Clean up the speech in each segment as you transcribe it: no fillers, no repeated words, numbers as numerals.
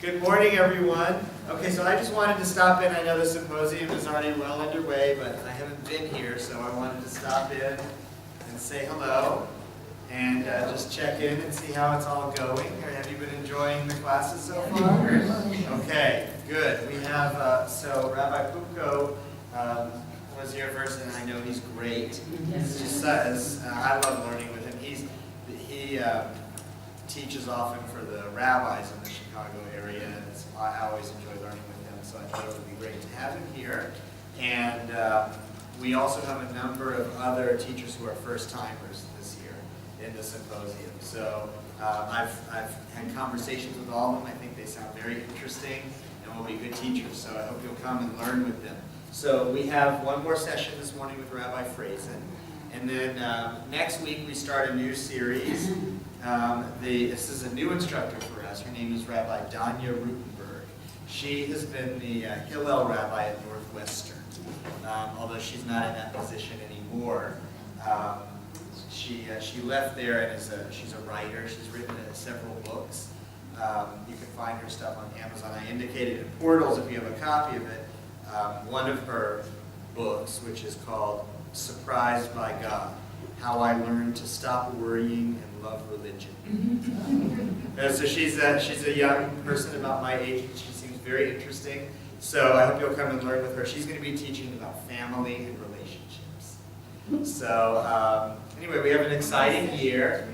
Good morning, everyone. Okay, so I just wanted to stop in. I know the symposium is already well underway, but I haven't been here, so I wanted to stop in and say hello and just check in and see how it's all going. Have you been enjoying the classes so far? Okay, good. We have, so Rabbi Pupko was here first, and I know he's great. Yes. He says, I love learning with him. He teaches often for the rabbis in the Chicago area, and I always enjoy learning with him, so I thought it would be great to have him here. And we also have a number of other teachers who are first-timers this year in the symposium. So I've had conversations with all of them. I think they sound very interesting and will be good teachers, so I hope you'll come and learn with them. So we have one more session this morning with Rabbi Frazen, and then next week we start a new series. This is a new instructor for us. Her name is Rabbi Danya Rutenberg. She has been the Hillel rabbi at Northwestern, although she's not in that position anymore. She left there and she's a writer. She's written several books. You can find her stuff on Amazon. I indicated in Portals if you have a copy of it. One of her books, which is called Surprised by God, How I Learned to Stop Worrying and Love Religion. So she's a young person about my age, and she seems very interesting. So I hope you'll come and learn with her. She's going to be teaching about family and relationships. So anyway, we have an exciting year.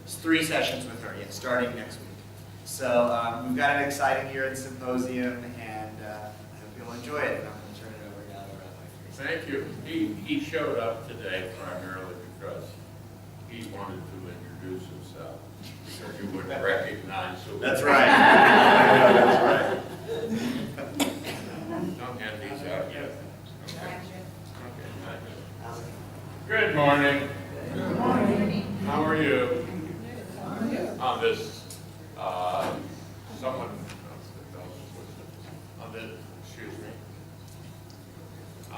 It's 3 sessions with her, yeah, starting next week. So we've got an exciting year at Symposium, and I hope you'll enjoy it. And I'm going to turn it over now to Rabbi Frazen. Thank you. He showed up today primarily because he wanted to introduce himself, because you wouldn't recognize who. That's right. I know, that's right. Don't hand these out yet. Okay. Good morning. Good morning. How are you? On this, on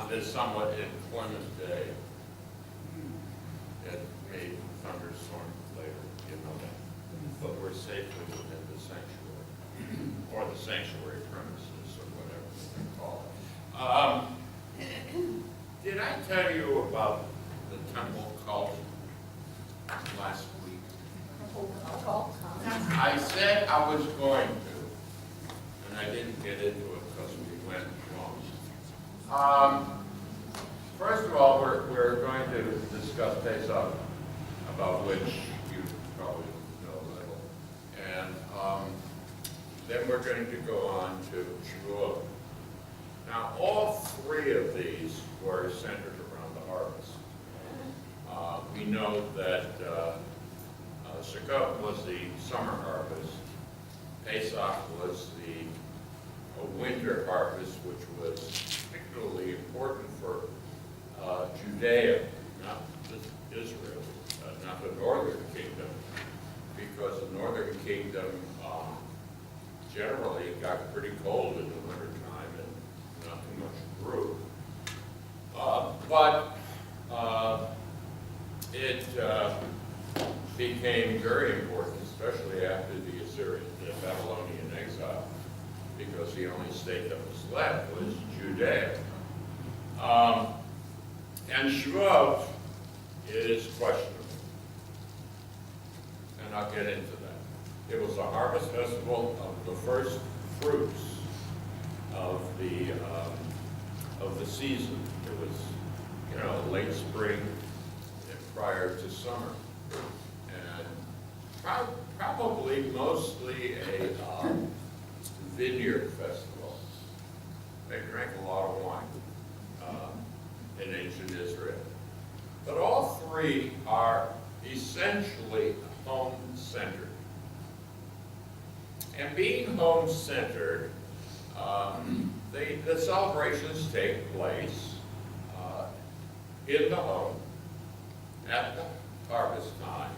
this somewhat inclement day, it may thunderstorm later, you know that. But we're safely within the sanctuary, or the sanctuary premises, or whatever they call it. Did I tell you about the temple cult last week? I said I was going to, and I didn't get into it because we went long. First of all, we're going to discuss Pesach, about which you probably know a little, and then we're going to go on to Shavuot. Now, all 3 of these were centered around the harvest. We know that Sukkot was the summer harvest. Pesach was the winter harvest, which was particularly important for Judea, not just Israel, not the northern kingdom, because the northern kingdom generally got pretty cold in the wintertime and not too much grew. But it became very important, especially after the Babylonian exile, because the only state that was left was Judea. And Shavuot is questionable, and I'll get into that. It was a harvest festival of the first fruits of the season. It was, late spring prior to summer, and probably mostly a vineyard festival. They drank a lot of wine in ancient Israel. But all 3 are essentially home-centered. And being home-centered, the celebrations take place in the home at the harvest time.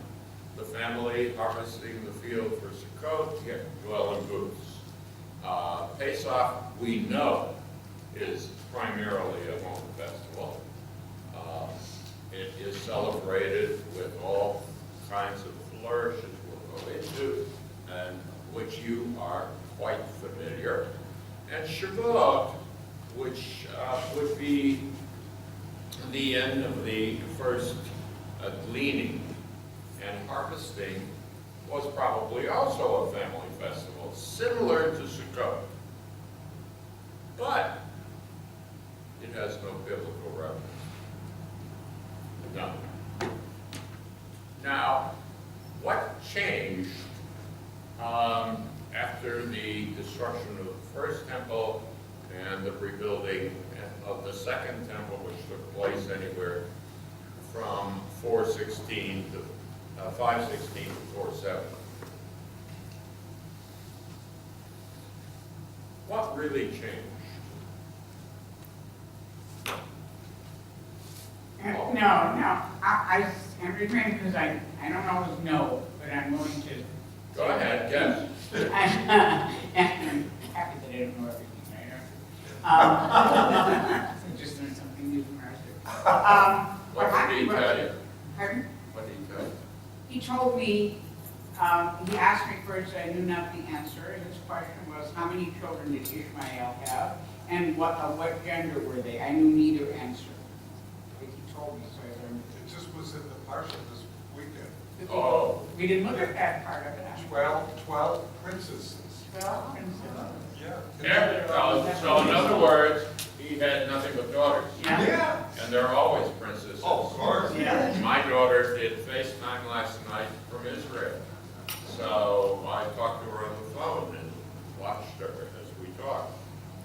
The family harvesting the field for Sukkot dwell in booths. Pesach, we know, is primarily a home festival. It is celebrated with all kinds of flourishes we'll go into, and which you are quite familiar. And Shavuot, which would be the end of the first gleaning and harvesting, was probably also a family festival, similar to Sukkot. But it has no biblical reference. None. Now, what changed after the destruction of the first temple and the rebuilding of the second temple, which took place anywhere from 416 to 516 to 47? What really changed? No, I'm refraining because I don't always know, but I'm willing to. Go ahead, yes. And I'm happy that I don't know everything, right? I just learned something new from Arthur. What did he tell you? Pardon? What did he tell you? He told me, he asked me first, I knew not the answer, and his question was, how many children did Ishmael have, and what gender were they? I knew neither answer. But he told me, so I learned. It just was in the parsha this weekend. Oh. We didn't look at that part of it. 12 princesses. Well, and Yeah. Yeah, so in other words, he had nothing but daughters. yeah. Yeah. And they're always princesses. Oh, of course. Yeah. My daughter did FaceTime last night from Israel. So I talked to her on the phone and watched her as we talked.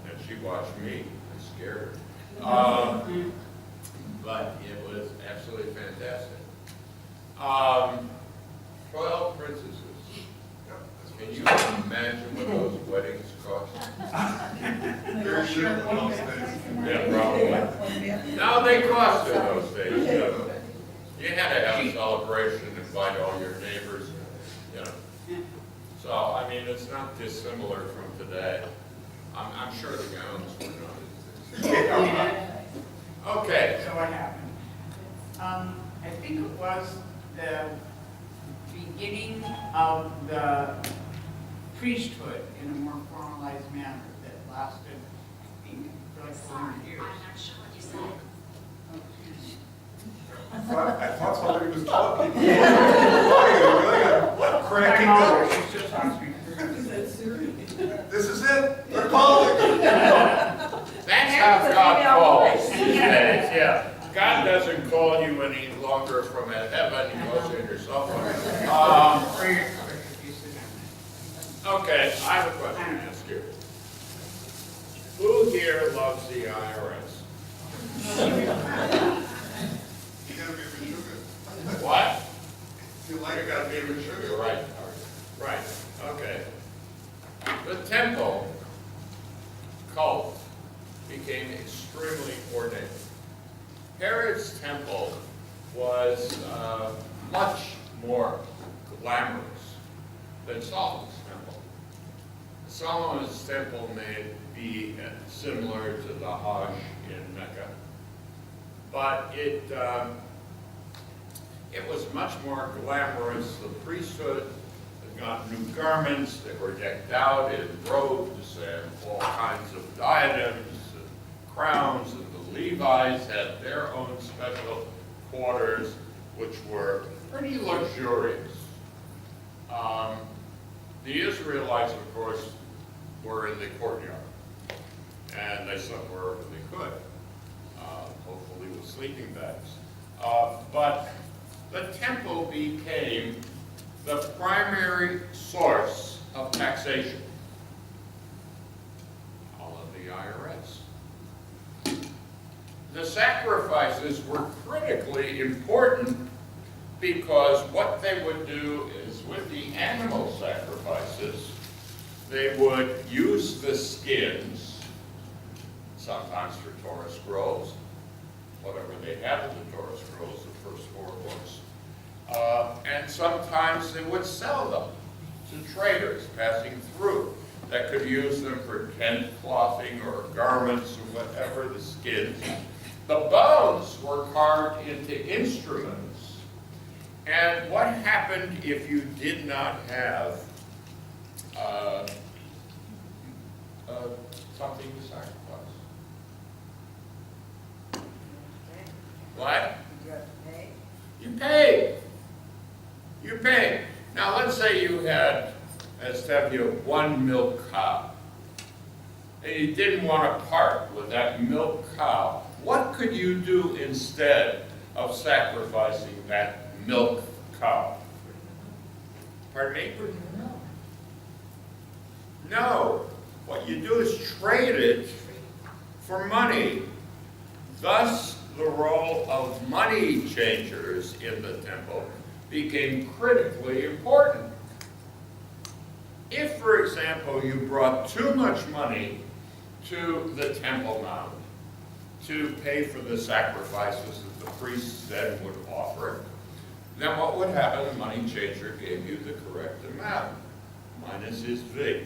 And she watched me and scared her. But it was absolutely fantastic. 12 princesses. Yep, that's what Can it you is. imagine what those weddings cost? Very sure in those days. Yeah, probably. No, they cost in those days, you know. You had to have a celebration, invite all your neighbors, you know. So, I mean, it's not dissimilar from today. I'm sure the gowns were not. Okay. So what happened? I think it was the beginning of the priesthood in a more formalized manner that lasted, I think, for like 400 years. I'm not sure what you said. Oh, excuse me. I thought somebody was talking. Really? Cracking My up. mother, she still talks to me. This is it. They're calling. That's how God calls these days, yeah. God doesn't call you any longer from heaven, he calls you in your cell phone. For your color, if you sit down. Okay, I have a question to ask you. Who here loves the IRS? You gotta be Meshuggah. What? If you like, you gotta be Meshuggah. You're right, right, okay. The temple cult became extremely ornate. Herod's temple was much more glamorous than Solomon's temple. Solomon's temple may be similar to the Hajj in Mecca, but it was much more glamorous. The priesthood got new garments, they were decked out in robes and all kinds of diadems and crowns, and the Levites had their own special quarters, which were pretty luxurious. The Israelites, of course, were in the courtyard, and they slept wherever they could, hopefully with sleeping bags. But the temple became the primary source of taxation. All of the IRS. The sacrifices were critically important because what they would do is with the animal sacrifices, they would use the skins, sometimes for Torah scrolls, whatever they had in the Torah scrolls, the first 4 books. And sometimes they would sell them to traders passing through that could use them for tent clothing or garments or whatever, the skins. The bones were carved into instruments. And what happened if you did not have something to sacrifice. What? You have to pay? You paid. You paid. Now, let's say you had, as Steph, you have one milk cow, and you didn't want to part with that milk cow. What could you do instead of sacrificing that milk cow? Pardon me? No. What you do is trade it for money. Thus, the role of money changers in the temple became critically important. If, for example, you brought too much money to the Temple Mount to pay for the sacrifices that the priests then would offer, then what would happen? The money changer gave you the correct amount, minus his fee,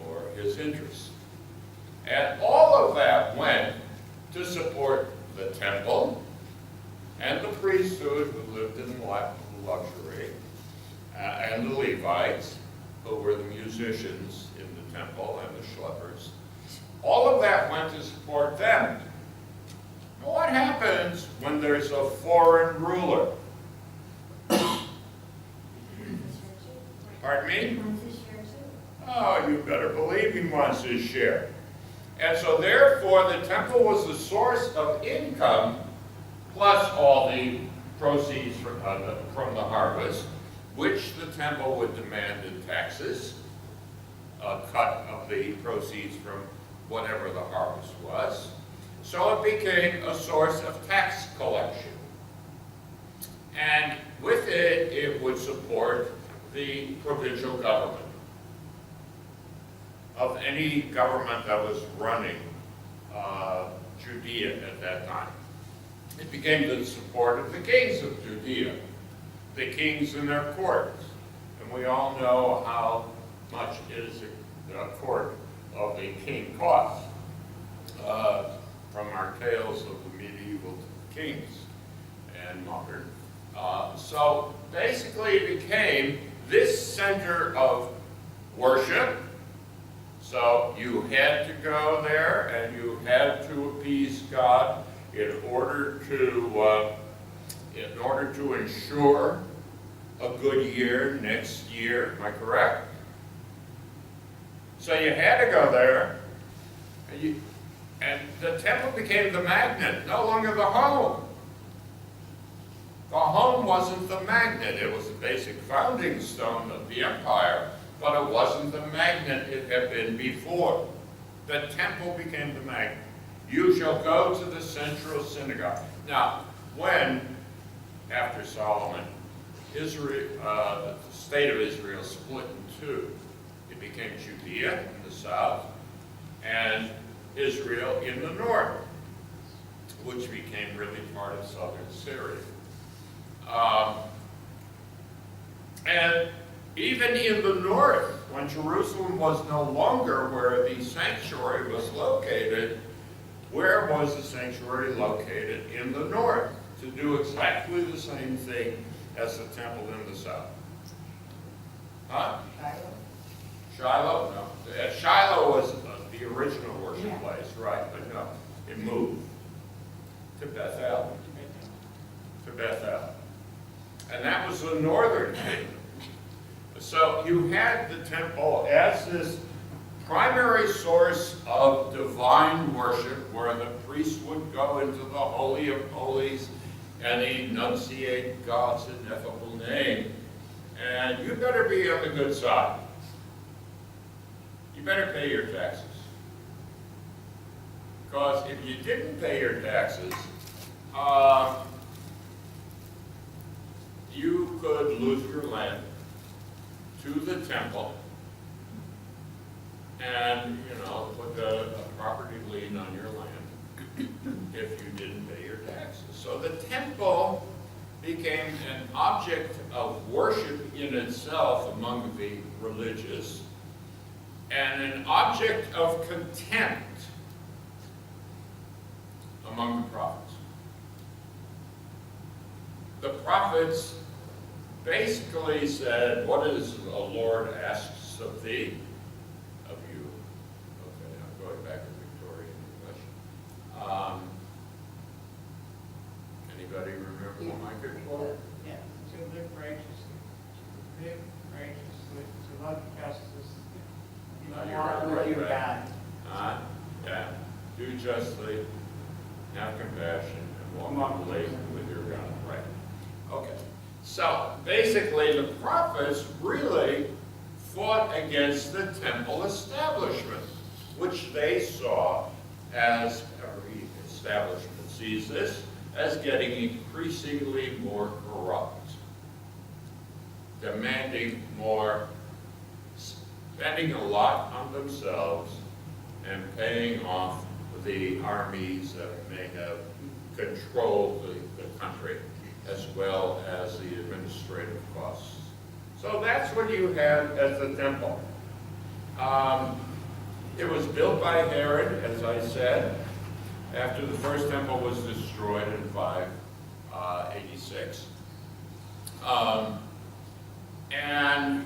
or his interest. And all of that went to support the temple and the priesthood, who lived in luxury, and the Levites, who were the musicians in the temple, and the schleppers. All of that went to support them. Now, what happens when there's a foreign ruler? Pardon me? Oh, you better believe he wants his share. And so therefore, the temple was the source of income, plus all the proceeds from the harvest, which the temple would demand in taxes, a cut of the proceeds from whatever the harvest was. So it became a source of tax collection. And with it, it would support the provincial government of any government that was running Judea at that time. It became the support of the kings of Judea, the kings and their courts. And we all know how much is the court of a king cost from our tales of the medieval kings and modern. So basically it became this center of worship. So you had to go there and you had to appease God in order to ensure a good year next year. Am I correct? So you had to go there, and the temple became the magnet, no longer the home. The home wasn't the magnet. It was the basic founding stone of the empire, but it wasn't the magnet it had been before. The temple became the magnet. You shall go to the central synagogue. Now, when, after Solomon, the state of Israel split in two, it became Judea in the south and Israel in the north, which became really part of southern Syria. And even in the north, when Jerusalem was no longer where the sanctuary was located, where was the sanctuary located? In the north, to do exactly the same thing as the temple in the south. Huh? Shiloh? No. Shiloh was the original worship place, right, but no, it moved to Bethel. To Bethel. And that was the northern kingdom. So you had the temple as this primary source of divine worship, where the priest would go into the Holy of Holies and enunciate God's ineffable name. And you better be on the good side. You better pay your taxes. Because if you didn't pay your taxes, you could lose your land to the temple and, put a property lien on your land if you didn't pay your taxes. So the temple became an object of worship in itself among the religious and an object of contempt among the prophets. The prophets basically said, what is the Lord asks of thee? Of you. Okay, now go You're right, with your right. God. Yeah. Do justly, have compassion, and walk humbly with your God. Right. Okay. So basically, the prophets really fought against the temple establishment, which they saw as every establishment sees this as getting increasingly more corrupt, demanding more, spending a lot on themselves, and paying off the armies that may have controlled the country, as well as the administrative costs. So that's what you had as the temple. It was built by Herod, as I said, after the first temple was destroyed in 586. And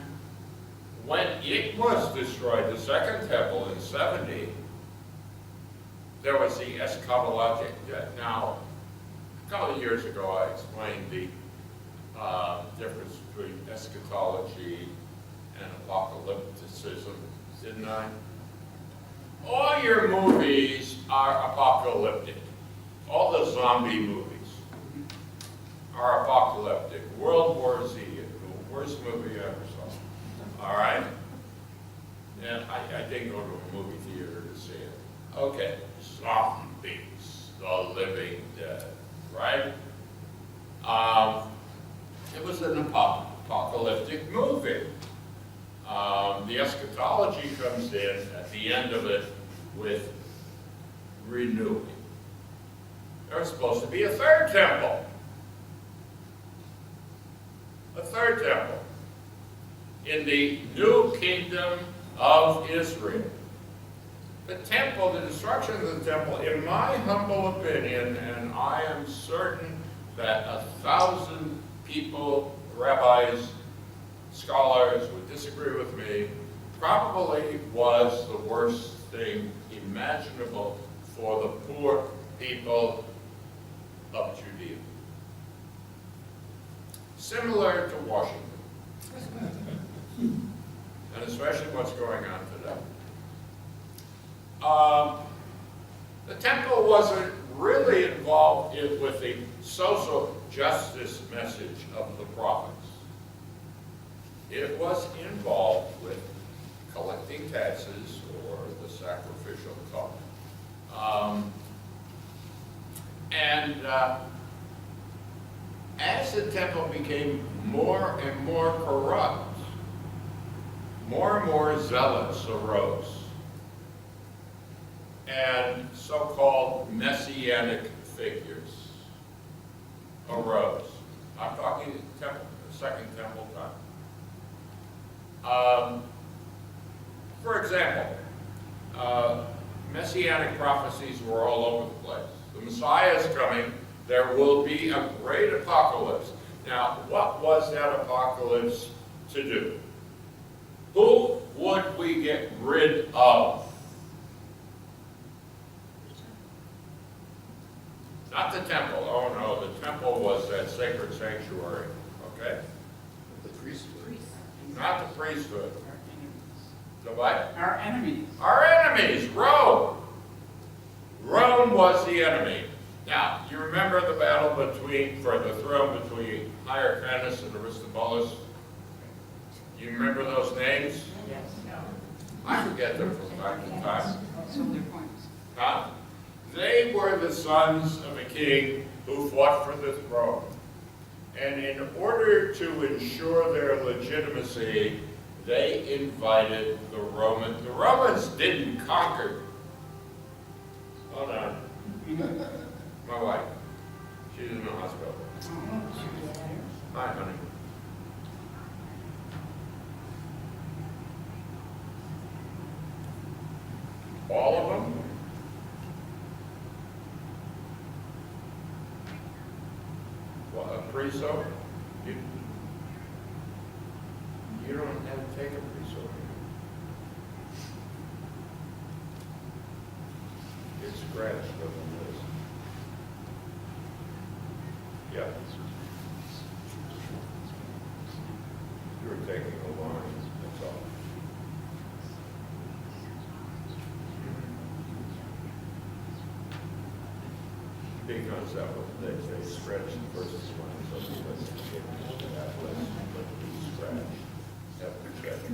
when it was destroyed, the second temple in 70, there was the eschatologic. Now, a couple of years ago, I explained the difference between eschatology and apocalypticism, didn't I? All your movies are apocalyptic. All the zombie movies are apocalyptic. World War Z, the worst movie I ever saw. All right? And I didn't go to a movie theater to see it. Okay, zombies, the living dead, right? It was an apocalyptic movie. The eschatology comes in at the end of it with renewing. There's supposed to be a third temple. A third temple in the new kingdom of Israel. The temple, the destruction of the temple, in my humble opinion, and I am certain that 1,000 people, rabbis, scholars would disagree with me, probably was the worst thing imaginable for the poor people of Judea. Similar to Washington, and especially what's going on today. The temple wasn't really involved with the social justice message of the prophets. It was involved with collecting taxes or the sacrificial cult. As the temple became more and more corrupt, more and more zealots arose, and so-called messianic figures arose. I'm talking temple, the Second Temple time. For example, messianic prophecies were all over the place. The Messiah is coming. There will be a great apocalypse. Now, what was that apocalypse to do? Who would we get rid of? Not the temple. Oh no, the temple was that sacred sanctuary. Okay? The priesthood. Not the priesthood. Our enemies. The what? Our enemies. Our enemies, Rome. Rome was the enemy. Now, you remember the battle for the throne between Hyrcanus and Aristobulus? You remember those names? Yes. I forget them from time to time. Some of their points. Huh? They were the sons of a king who fought for the throne. And in order to ensure their legitimacy, they invited the Romans. The Romans didn't conquer. Hold on. My wife. She's in the hospital. Hi, honey. All of them? Well, a pre-soak? You don't have to take a pre-soak. It's scratched, doesn't it? Yeah. You were taking a line, that's all. Because that was, they stretched the first one, so it wasn't getting that list, but we scratched that projection.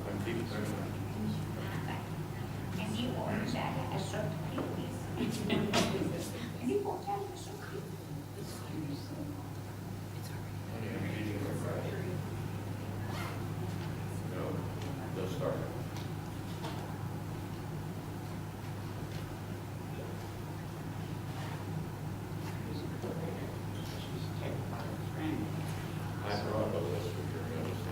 I'm keeping And you ordered that as so cute. And you bought that as so cute. No, they'll start. I brought a list of your notes.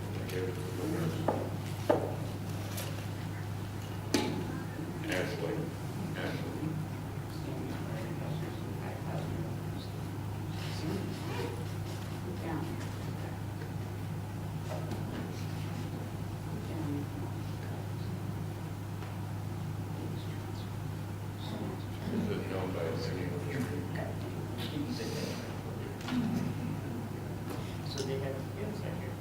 I gave it to the nurse. Ashley. Is it known by its name? So they have kids that here.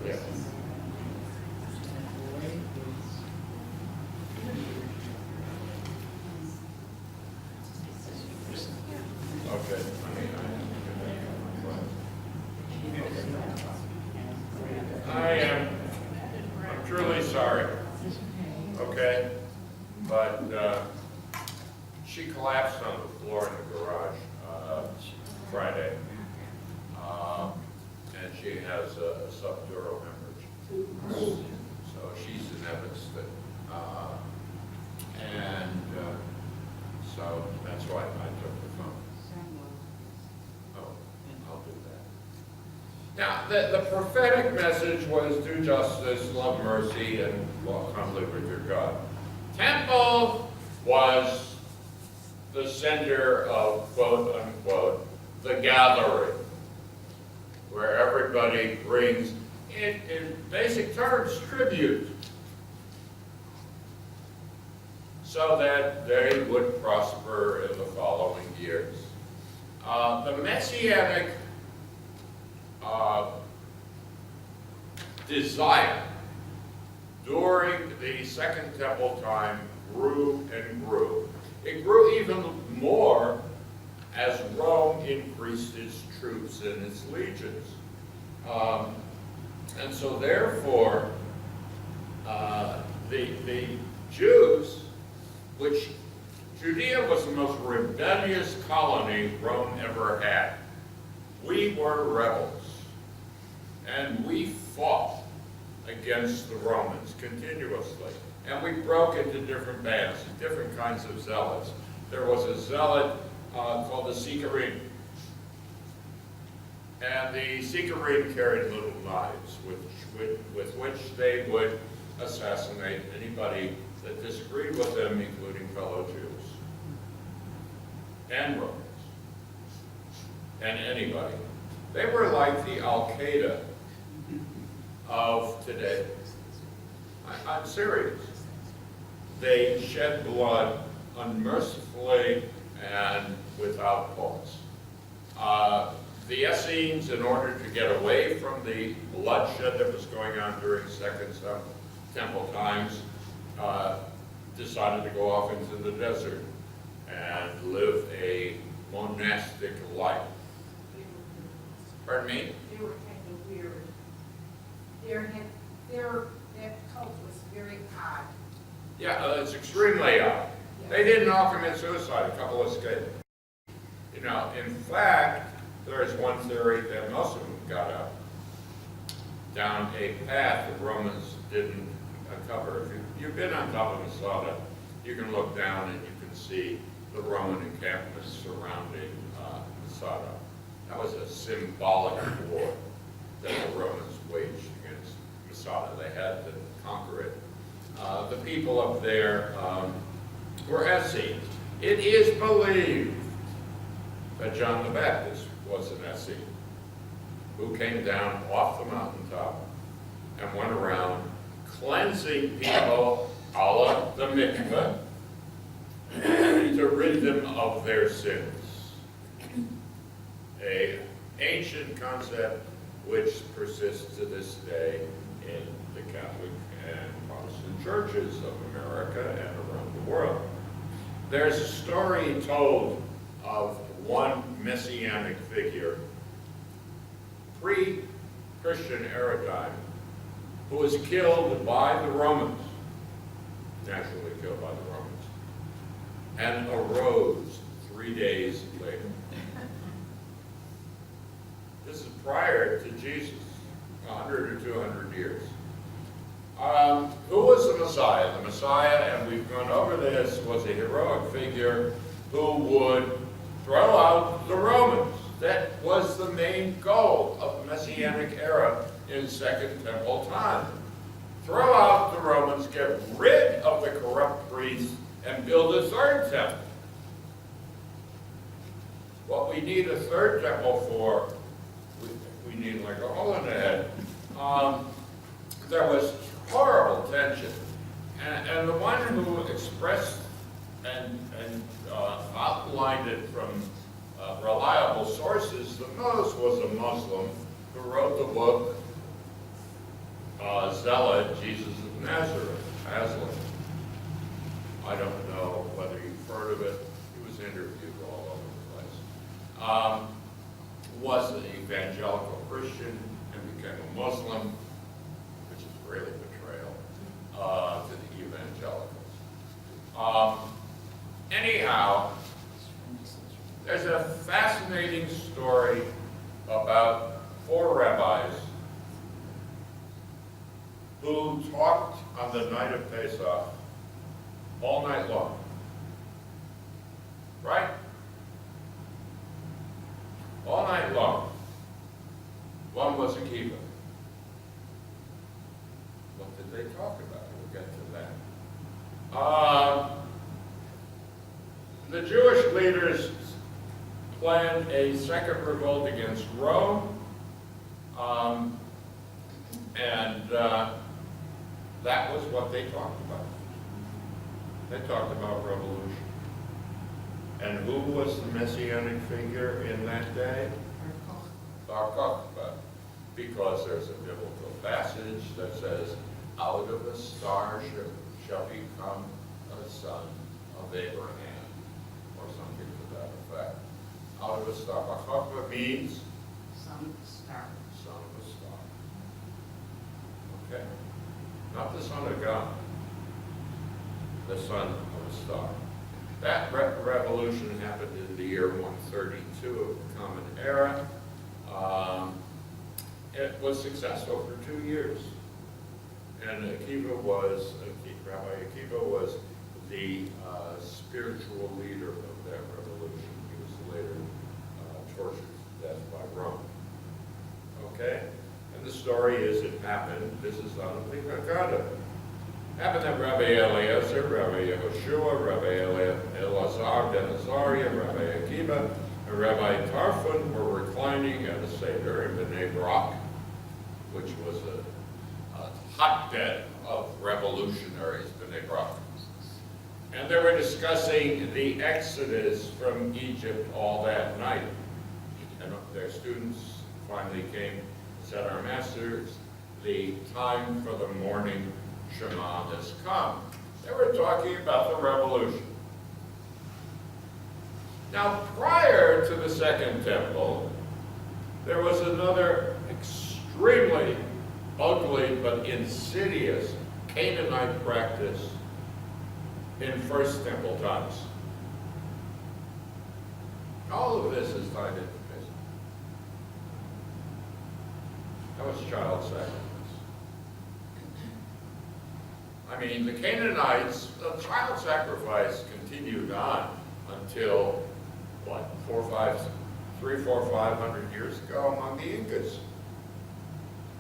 Yeah. Okay. I'm truly sorry. Okay, but she collapsed on the floor in the garage Friday, and she has a subdural hemorrhage. So she's in Evanston, and so that's why I took the phone. Oh, I'll do that. Now, the prophetic message was do justice, love mercy, and walk humbly with your God. Temple was the center of, quote unquote, the gathering, where everybody brings, in basic terms, tribute, so that they would prosper in the following years. The Messianic desire during the Second Temple time grew and grew. It grew even more as Rome increased its troops and its legions. And so therefore, the Jews, which Judea was the most rebellious colony Rome ever had. We were rebels, and we fought against the Romans continuously. And we broke into different bands, different kinds of zealots. There was a zealot called the Sicarim. And the Sicarim carried little knives with which they would assassinate anybody that disagreed with them, including fellow Jews and Romans and anybody. They were like the Al-Qaeda of today. I'm serious. They shed blood unmercifully and without pause. The Essenes, in order to get away from the bloodshed that was going on during Second Temple times, decided to go off into the desert and live a monastic life. Pardon me? They were kind of weird. That cult was very odd. Yeah, it's extremely odd. They didn't all commit suicide, a couple escaped. You know, in fact, there is one theory that most of them got up down a path the Romans didn't cover. If you've been on top of Masada, you can look down and you can see the Roman encampments surrounding Masada. That was a symbolic war that the Romans waged against Masada. They had to conquer it. The people up there were Essenes. It is believed that John the Baptist was an SC, who came down off the mountaintop and went around cleansing people a la the mikveh to rid them of their sins. An ancient concept which persists to this day in the Catholic and Protestant churches of America and around the world. There's a story told of one messianic figure, pre-Christian era time, who was killed by the Romans, naturally killed by the Romans, and arose 3 days later. This is prior to Jesus, 100 or 200 years. Who was the Messiah? The Messiah, and we've gone over this, was a heroic figure who would throw out the Romans. That was the main goal of the Messianic era in Second Temple time. Throw out the Romans, get rid of the corrupt priests, and build a third temple. What we need a third temple for, we need like a hole in the head. There was horrible tension. And the one who expressed and outlined it from reliable sources the most was a Muslim who wrote the book Zealot, Jesus of Nazareth, Aslan. I don't know whether you've heard of it. He was interviewed all over the place. Was an evangelical Christian and became a Muslim, which is really betrayal to the evangelicals. Anyhow, there's a fascinating story about 4 rabbis who talked on the night of Pesach all night long. Right? All night long. One was a kibbutz. What did they talk about? We'll get to that. The Jewish leaders planned a second revolt against Rome, and that was what they talked about. They talked about revolution. And who was the messianic figure in that day? Bar Kokhba. Because there's a biblical passage that says, out of a star shall become a son of Abraham, or something to that effect. Out of a star. Bar Kokhba means? Son of the star. Son of a star. Okay? Not the son of God. The son of a star. That revolution happened in the year 132 of the Common Era. It was successful for 2 years. And Rabbi Akiva was the spiritual leader of that revolution. He was later tortured to death by Rome. Okay? And the story is it happened, this is on the Haggadah. Happened that Rabbi Eliezer, Rabbi Yehoshua, Rabbi Elazar ben Azariah, Rabbi Akiva, and Rabbi Tarfon were reclining at a Seder in Bnei Brak, which was a hotbed of revolutionaries, Bnei Brak. And they were discussing the exodus from Egypt all that night. And their students finally came and said, our masters, the time for the morning Shema has come. They were talking about the revolution. Now, prior to the Second Temple, there was another extremely ugly but insidious Canaanite practice in First Temple times. All of this is tied into this. That was child sacrifice. I mean, the Canaanites, the child sacrifice continued on until, what, 500 years ago among the Incas,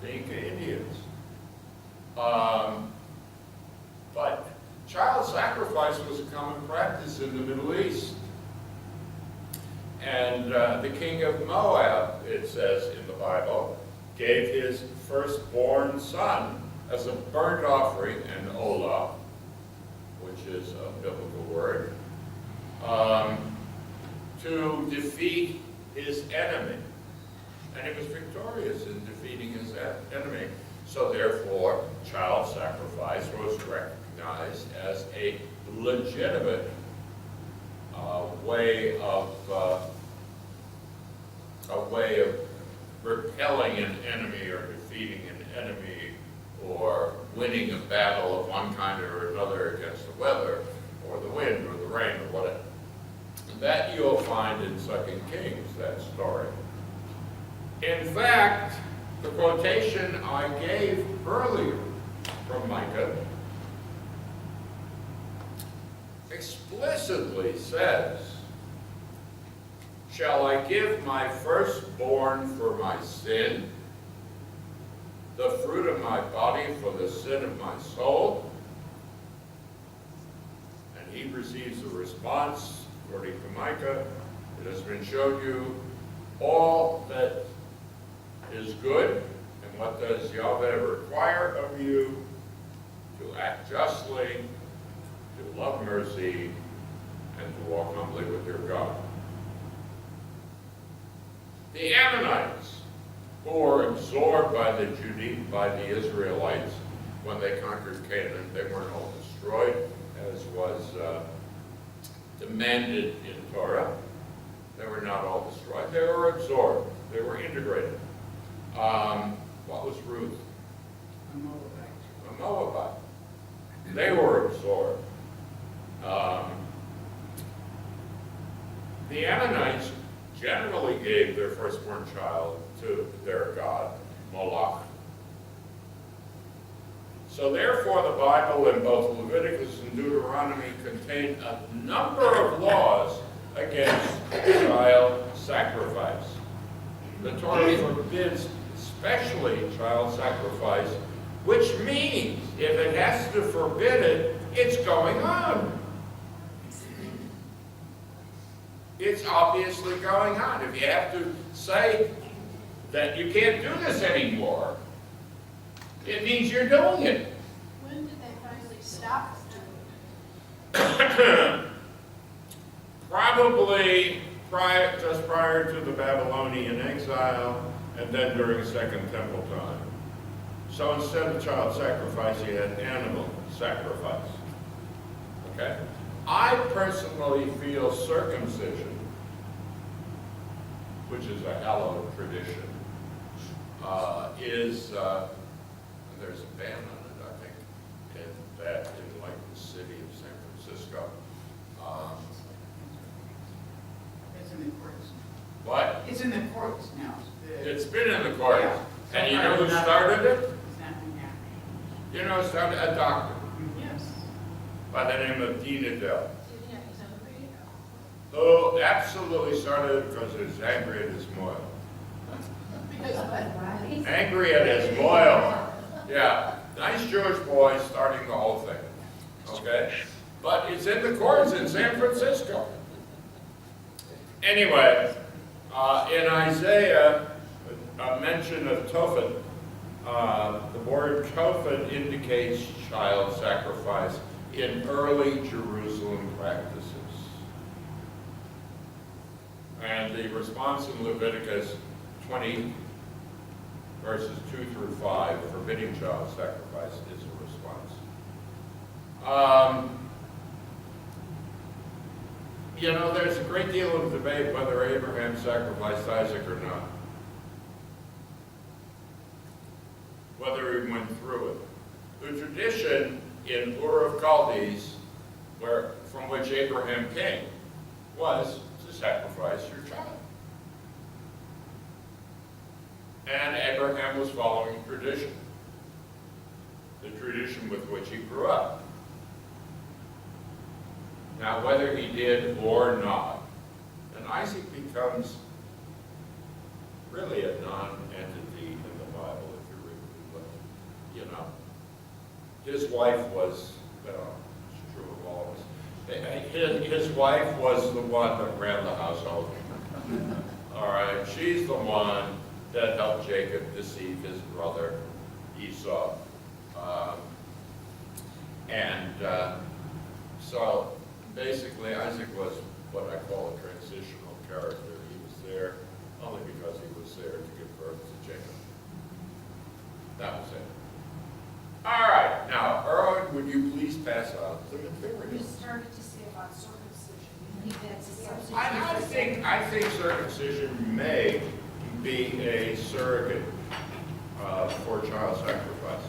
the Inca Indians. But child sacrifice was a common practice in the Middle East. And the king of Moab, it says in the Bible, gave his firstborn son as a burnt offering, and olah, which is a biblical word, to defeat his enemy. And he was victorious in defeating his enemy. So therefore, child sacrifice was recognized as a legitimate way of repelling an enemy or defeating an enemy or winning a battle of one kind or another against the weather or the wind or the rain or whatever. That you'll find in 2 Kings, that story. In fact, the quotation I gave earlier from Micah explicitly says, "Shall I give my firstborn for my sin, the fruit of my body for the sin of my soul?" And he receives a response, according to Micah, "It has been shown you all that is good, and what does Yahweh require of you? To act justly, to love mercy, and to walk humbly with your God." The Ammonites, who were absorbed by the Israelites when they conquered Canaan, they weren't all destroyed, as was demanded in Torah. They were not all destroyed. They were absorbed. They were integrated. What was Ruth? A Moabite. A Moabite. They were absorbed. The Ammonites generally gave their firstborn child to their god, Moloch. So therefore the Bible in both Leviticus and Deuteronomy contain a number of laws against child sacrifice. The Torah forbids especially child sacrifice, which means if it has to forbid it, it's going on. It's obviously going on. If you have to say that you can't do this anymore, it means you're doing it. When did they finally stop doing it? Probably just prior to the Babylonian exile, and then during Second Temple time. So instead of child sacrifice, you had animal sacrifice. Okay? I personally feel circumcision, which is a hallowed tradition, there's a ban on it, I think, in like the city of San Francisco. It's in the courts. What? It's in the courts now. It's been in the courts. Yeah. And you know who started it? It's not in there. You know who started it? A doctor Yes. by the name of Dean Adele. Who absolutely started it because he was angry at his moil. Angry at his moil. Yeah. Nice Jewish boy starting the whole thing. Okay? But it's in the courts in San Francisco. Anyway, in Isaiah, a mention of Tophet, the word Tophet indicates child sacrifice in early Jerusalem practices. And the response in Leviticus 20, verses 2 through 5, forbidding child sacrifice, is a response. You know, there's a great deal of debate whether Abraham sacrificed Isaac or not. Whether he went through it. The tradition in Ur of Chaldees, from which Abraham came, was to sacrifice your child. And Abraham was following tradition, the tradition with which he grew up. Now, whether he did or not, then Isaac becomes really a non-entity in the Bible, if you read it. You know, his wife was, well, it's true of all of us. His wife was the one that ran the household. All right, she's the one that helped Jacob deceive his brother Esau. So basically Isaac was what I call a transitional character. He was there only because he was there to give birth to Jacob. That was it. All right, now, Erwin, would you please pass on the You material? started to say about circumcision. You think that's a substitute? I think circumcision may be a surrogate for child sacrifice.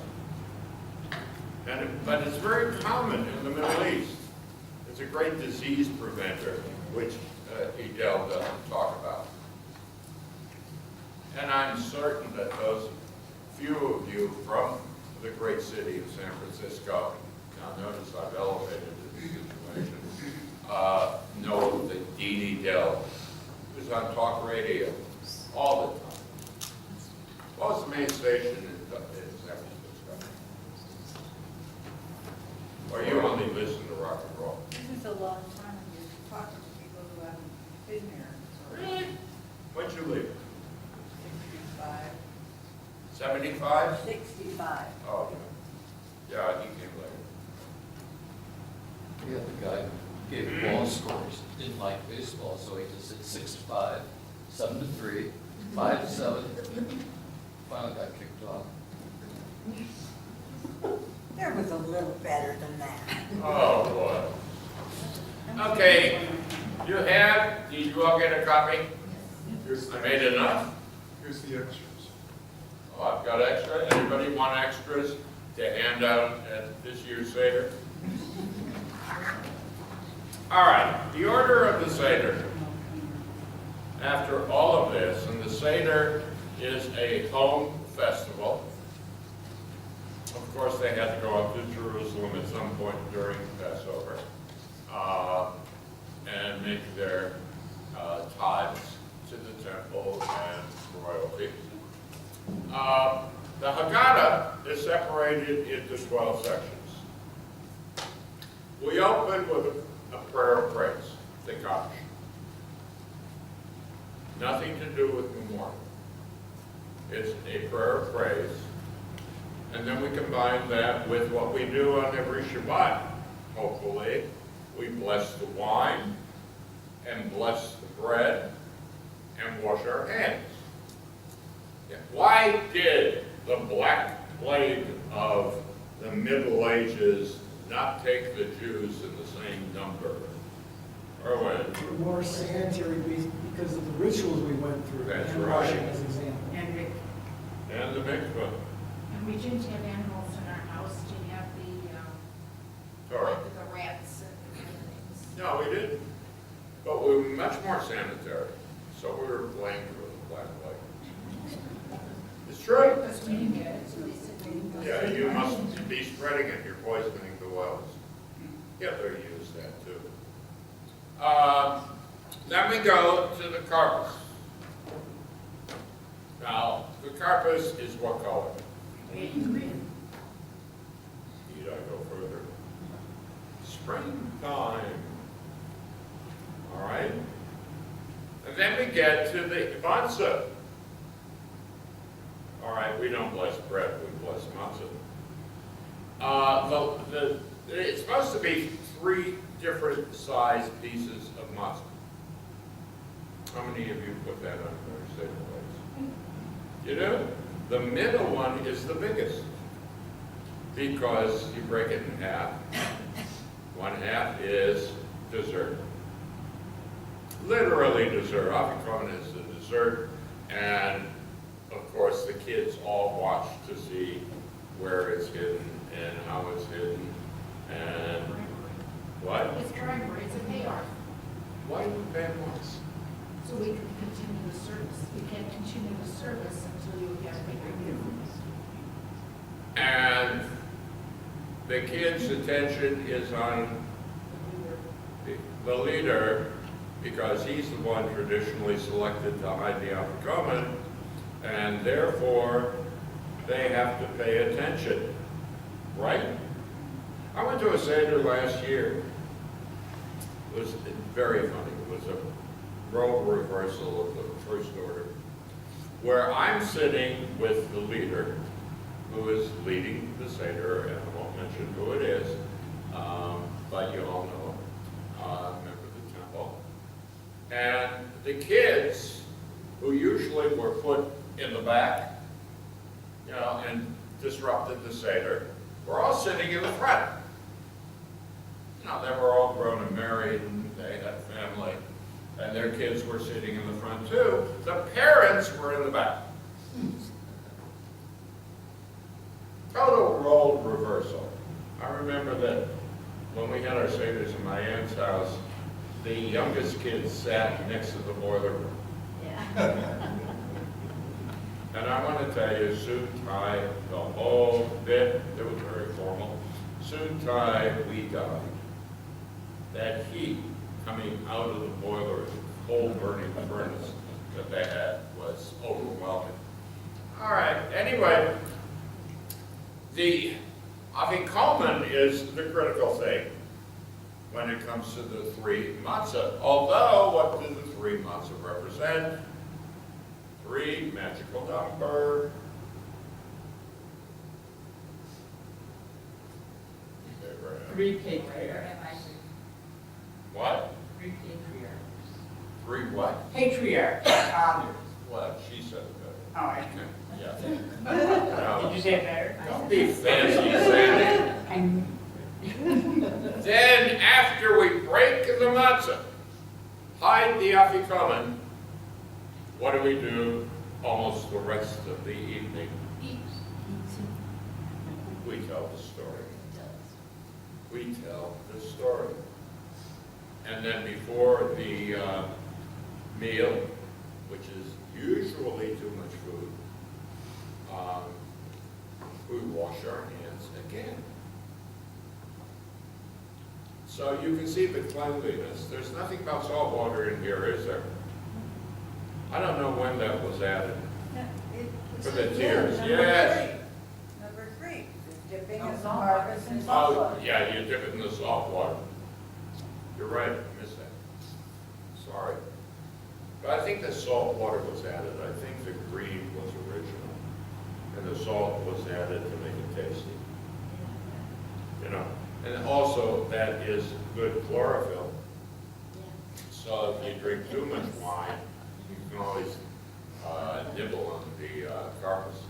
But it's very common in the Middle East. It's a great disease preventer, which Edel doesn't talk about. And I'm certain that those few of you from the great city of San Francisco, now notice I've elevated the situation, know that Dean Edel, who's on talk radio all the time. Well, it's the main station in San Francisco. Or you only listen to rock and roll. This is a long time when you're talking to people who haven't been there. Really? When'd you leave? 65. 75? 65. Oh, yeah. Yeah, he came later. Yeah, the guy who gave ball scores, didn't like baseball, so he just said 6-5, 7-3, 5-7. Finally got kicked off. There was a little better than that. Oh, boy. Okay, did you all get a copy? I made enough? Here's the extras. Oh, I've got extra. Anybody want extras to hand out at this year's Seder? All right, the order of the Seder. After all of this, and the Seder is a home festival. Of course, they had to go up to Jerusalem at some point during Passover and make their tithes to the temple and royalty. The Haggadah is separated into 12 sections. We open with a prayer of praise, the Kaddish. Nothing to do with memorial. It's a prayer of praise. And then we combine that with what we do on every Shabbat. Hopefully, we bless the wine and bless the bread and wash our hands. Yeah. Why did the Black Plague of the Middle Ages not take the Jews in the same number? Erwin? We're more sanitary because of the rituals we went through. That's and right. washing as an example. And the mikvah. And we didn't have animals in our house to have the, Sorry. like the rats and things. No, we didn't. But we were much more sanitary. So we were blamed for the Black Plague. It's true. Because we didn't get it, so they said we didn't. Yeah, you must be spreading it. You're poisoning the wells. Hitler used that too. Then we go to the carpus. Now, the carpus is what color? Green. Need I go further? Springtime. All right? And then we get to the matzah. All right, we don't bless bread, we bless matzah. It's supposed to be 3 different size pieces of matzah. How many of you put that on your Seder plates? You do? The middle one is the biggest because you break it in half. 1/2 is dessert. Literally dessert. Afikomen is the dessert, and of course the kids all watch to see where it's hidden and how it's hidden and what? It's primary, it's a payoff, Why do we ban once? so we can continue the service. We can't continue the service until you get bigger views. And the kid's attention is on the leader because he's the one traditionally selected to hide the Afikomen, and therefore they have to pay attention, right? I went to a Seder last year. It was very funny. It was a role reversal of the first order, where I'm sitting with the leader who is leading the Seder, and I won't mention who it is, but you all know him, member of the temple. And the kids, who usually were put in the back, you know, and disrupted the Seder, were all sitting in the front. You know, they were all grown and married, and they had family, and their kids were sitting in the front too. The parents were in the back. Total role reversal. I remember that when we had our Seders in my aunt's house, the youngest kid sat next to the boiler room. And I want to tell you, suit, tie, the whole bit, it was very formal. Suit, tie, we died. That heat coming out of the boiler, the coal burning furnace that they had was overwhelming. All right, anyway, the afikomen is the critical thing when it comes to the three matzah. Although, what do the three matzah represent? Three, magical number. Three patriarchs. What? Three patriarchs. Three what? Patriarchs, fathers. Well, she said it Oh, I, better. Yeah. did you say it better? Don't be fancy, Sandy. I'm, Then, after we break the matzah, hide the afikomen, what do? Almost the rest of the evening? We tell the story. We tell the story. And then before the meal, which is usually too much food, we wash our hands again. So you can see the cleanliness. There's nothing about salt water in here, is there? I don't know when that was added. For the tears, yes. Number three, dipping in the harvest in salt Oh, water. yeah, you dip it in the salt water. You're right, I missed that. Sorry. But I think the salt water was added. I think the green was original. And the salt was added to make it tasty. You know, and also that is good chlorophyll. So if you drink too much wine, you can always nibble on the carcass,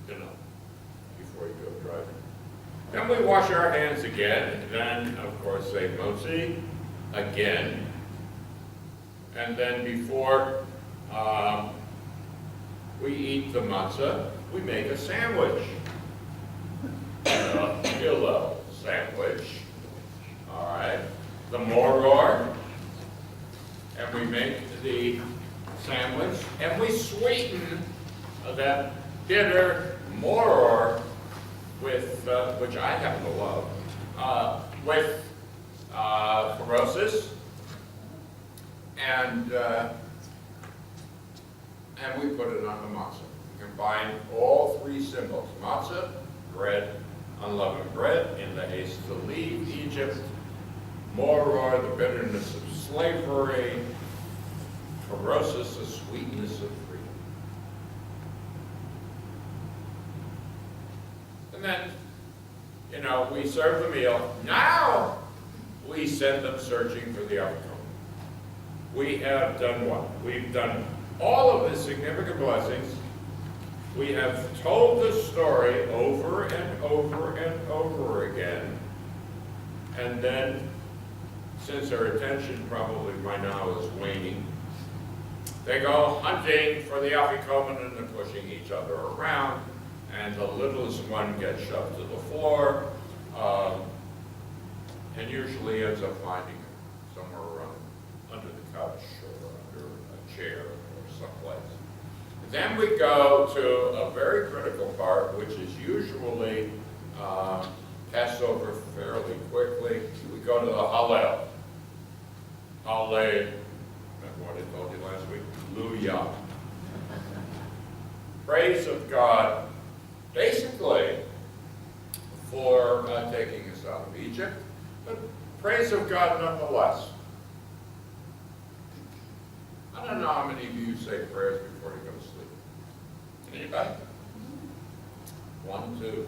you know, before you go driving. Then we wash our hands again, and then, of course, say motzi again. And then before we eat the matzah, we make a sandwich. A pillow sandwich. All right. The moror. And we make the sandwich, and we sweeten that bitter moror with, which I happen to love, with porosis, and we put it on the matzah. We combine all three symbols: matzah, bread, unleavened bread, in the haste to leave Egypt, moror, the bitterness of slavery, porosis, the sweetness of freedom. And then, you know, we serve the meal. Now, we send them searching for the afikomen. We have done what? We've done all of the significant blessings. We have told the story over and over and over again. And then, since their attention probably by now is waning, they go hunting for the afikomen, and they're pushing each other around, and the littlest one gets shoved to the floor, and usually ends up finding it somewhere around under the couch or under a chair or someplace. Then we go to a very critical part, which is usually passed over fairly quickly. We go to the Hallel. Hallel. Remember what I told you last week? Hallelujah. Praise of God, basically, for taking us out of Egypt, but praise of God nonetheless. I don't know how many of you say prayers before you go to sleep. Anybody? 1, 2.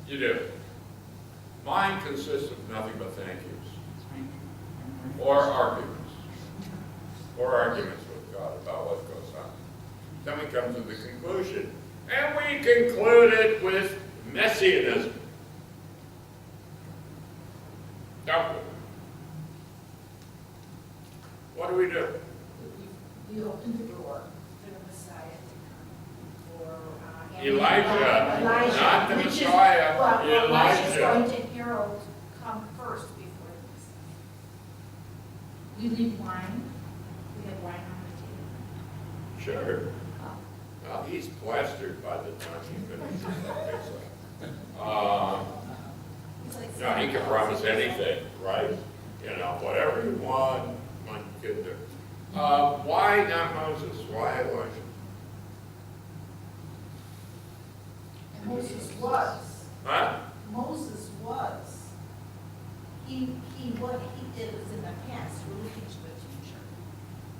You do. Mine consists of nothing but thank yous. Or arguments. Or arguments with God about what goes on. Then we come to the conclusion. And we conclude it with messianism. Don't we? What do we do? You open the door for the Messiah to come, or Elijah, not the which is- Messiah, well, Elijah's Elijah. going to herald come first before the Messiah. We need wine. We have wine on the table. Sure. Well, he's plastered by the time he finishes that pizza. It's like No, he can promise anything, right? You know, whatever you want, one can do. Why not Moses? Why Elijah? And Moses was. Huh? Moses was. What he did was in the past, we're looking to the future.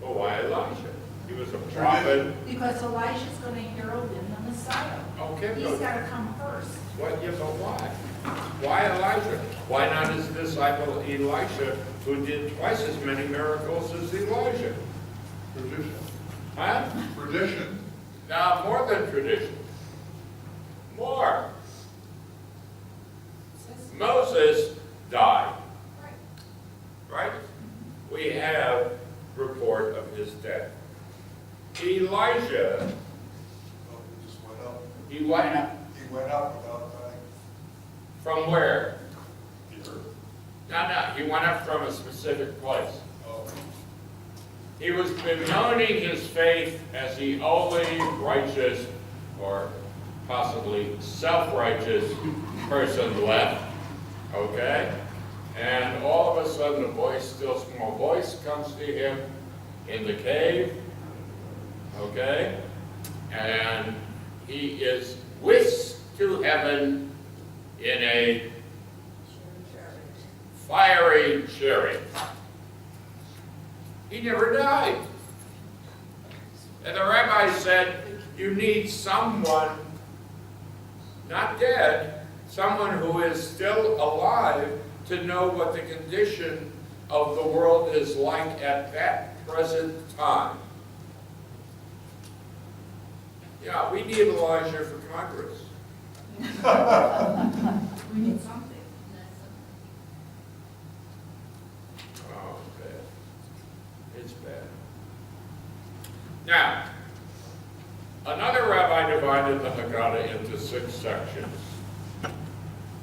Well, why Elijah? He was a prophet. Because Elijah's going to herald in the Messiah. Okay, He's but got to come first. what? Yeah, but why? Why Elijah? Why not his disciple Elisha, who did twice as many miracles as Elijah? Tradition. Huh? Tradition. Now, more than tradition. More. Moses died. Right? We have report of his death. Elijah, Oh, he just went up. he went up He went up without dying. from where? Here. No, he went up from a specific place. Oh. He was bemoaning his faith as the only righteous, or possibly self-righteous person left, okay? And all of a sudden a voice, still small voice, comes to him in the cave, okay? And he is whisked to heaven in a fiery chariot. He never died. And the rabbi said, you need someone, not dead, someone who is still alive to know what the condition of the world is like at that present time. Yeah, we need Elijah for Congress. We need something. Oh, bad. It's bad. Now, another rabbi divided the Haggadah into 6 sections.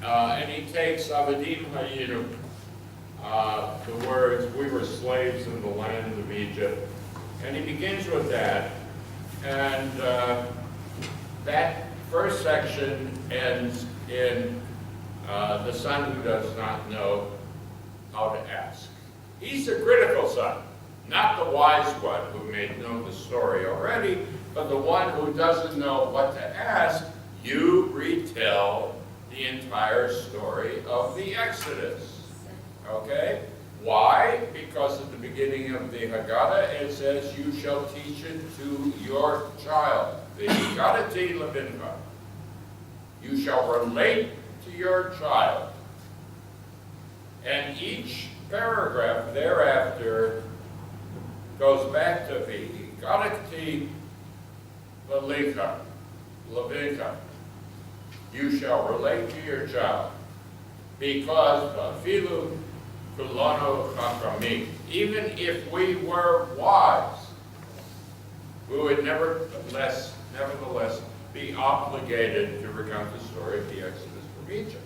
And he takes Avadim Hayinu, the words, we were slaves in the land of Egypt. And he begins with that. And that first section ends in the son who does not know how to ask. He's the critical son, not the wise one who may know the story already, but the one who doesn't know what to ask. You retell the entire story of the Exodus. Okay? Why? Because at the beginning of the Haggadah it says, you shall teach it to your child. The Haggadati Levincha. You shall relate to your child. And each paragraph thereafter goes back to the Haggadati Levincha. You shall relate to your child. Because Bafilu Kulano Chachamim, even if we were wise, we would nevertheless be obligated to recount the story of the Exodus from Egypt.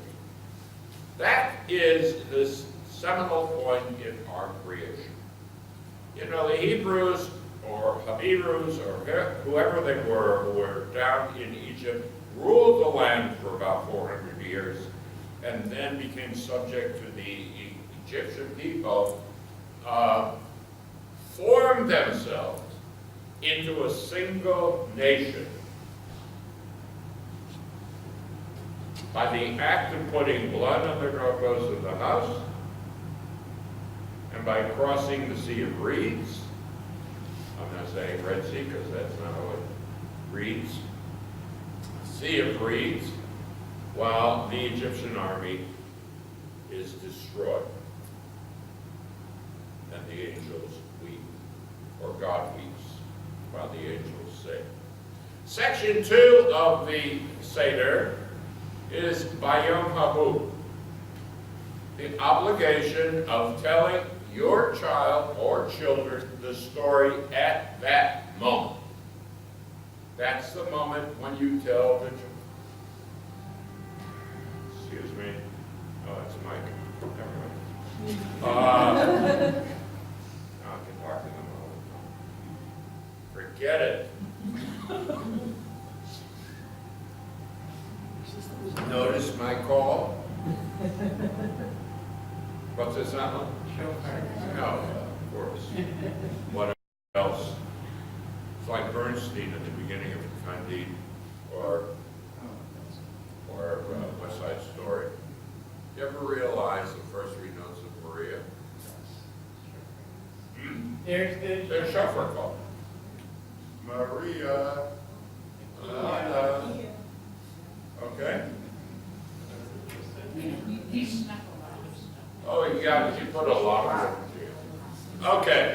That is this seminal point in our creation. You know, the Hebrews or Hebrews or whoever they were who were down in Egypt ruled the land for about 400 years and then became subject to the Egyptian people, formed themselves into a single nation by the act of putting blood on the doorposts of the house and by crossing the Sea of Reeds, I'm not saying Red Sea because that's not how it reads, Sea of Reeds, while the Egyptian army is destroyed. And the angels weep, or God weeps, while the angels sing. Section 2 of the Seder is Bayom Habu, the obligation of telling your child or children the story at that moment. That's the moment when you tell the children. Excuse me. Oh, it's Mike. Never mind. I can talk to them all the time. Forget it. Notice my call? What's this sound? No, of course. What else? It's like Bernstein at the beginning of Candide, or West Side Story. You ever realize the first three notes of Maria? There's They're the, shuffler call. Maria. Okay. He's not allowed. Oh, you put a lot of work into it. Okay.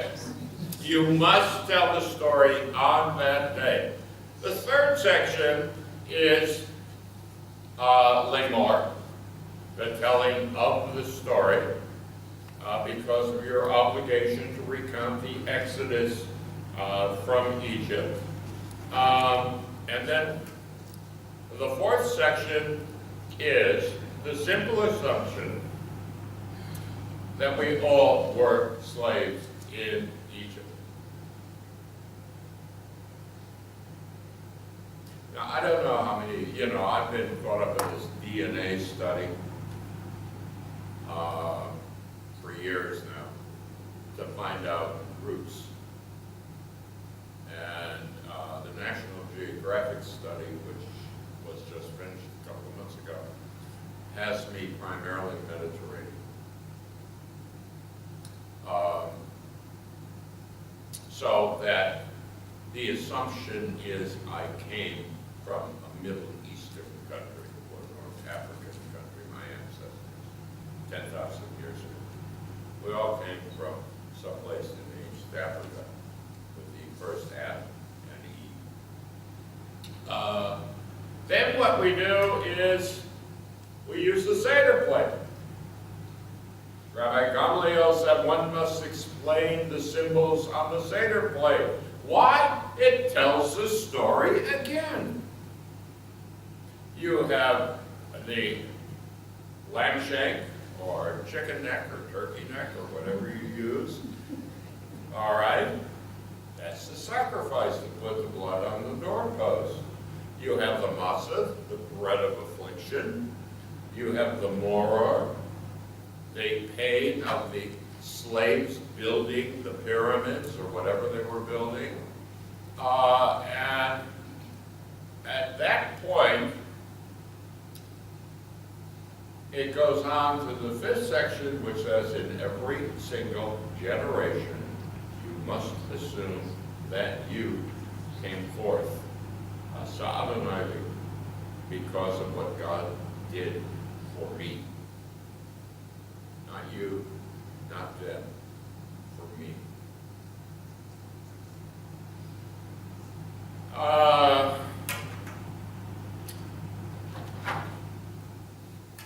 You must tell the story on that day. The third section is Lamar, the telling of the story, because of your obligation to recount the Exodus from Egypt. And then the fourth section is the simple assumption that we all were slaves in Egypt. Now, I don't know how many, I've been caught up in this DNA study for years now to find out roots. And the National Geographic study, which was just finished a couple of months ago, has me primarily Mediterranean. So that the assumption is I came from a Middle Eastern country or North African country, my ancestors, 10,000 years ago. We all came from someplace in East Africa with the first Adam and Eve. Then what we do is we use the Seder plate. Rabbi Gamaliel said one must explain the symbols on the Seder plate. Why? It tells the story again. You have the lamb shank, or chicken neck, or turkey neck, or whatever you use. All right? That's the sacrifice to put the blood on the doorpost. You have the matzah, the bread of affliction. You have the moror, the pain of the slaves building the pyramids or whatever they were building. And at that point, it goes on to the fifth section, which says in every single generation, you must assume that you came forth Sa'adonai because of what God did for me. Not you, not them, for me.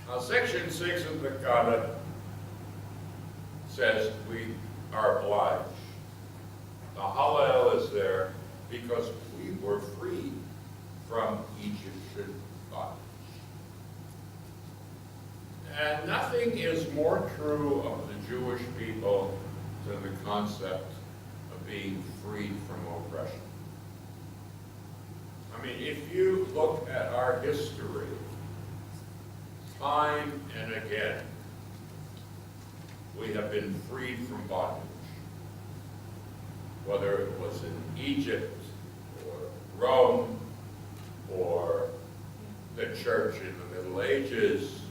Now, section 6 of the Ghana says we are obliged. The Hallel is there because we were freed from Egyptian bondage. And nothing is more true of the Jewish people than the concept of being freed from oppression. I mean, if you look at our history, time and again, we have been freed from bondage. Whether it was in Egypt, or Rome, or the church in the Middle Ages,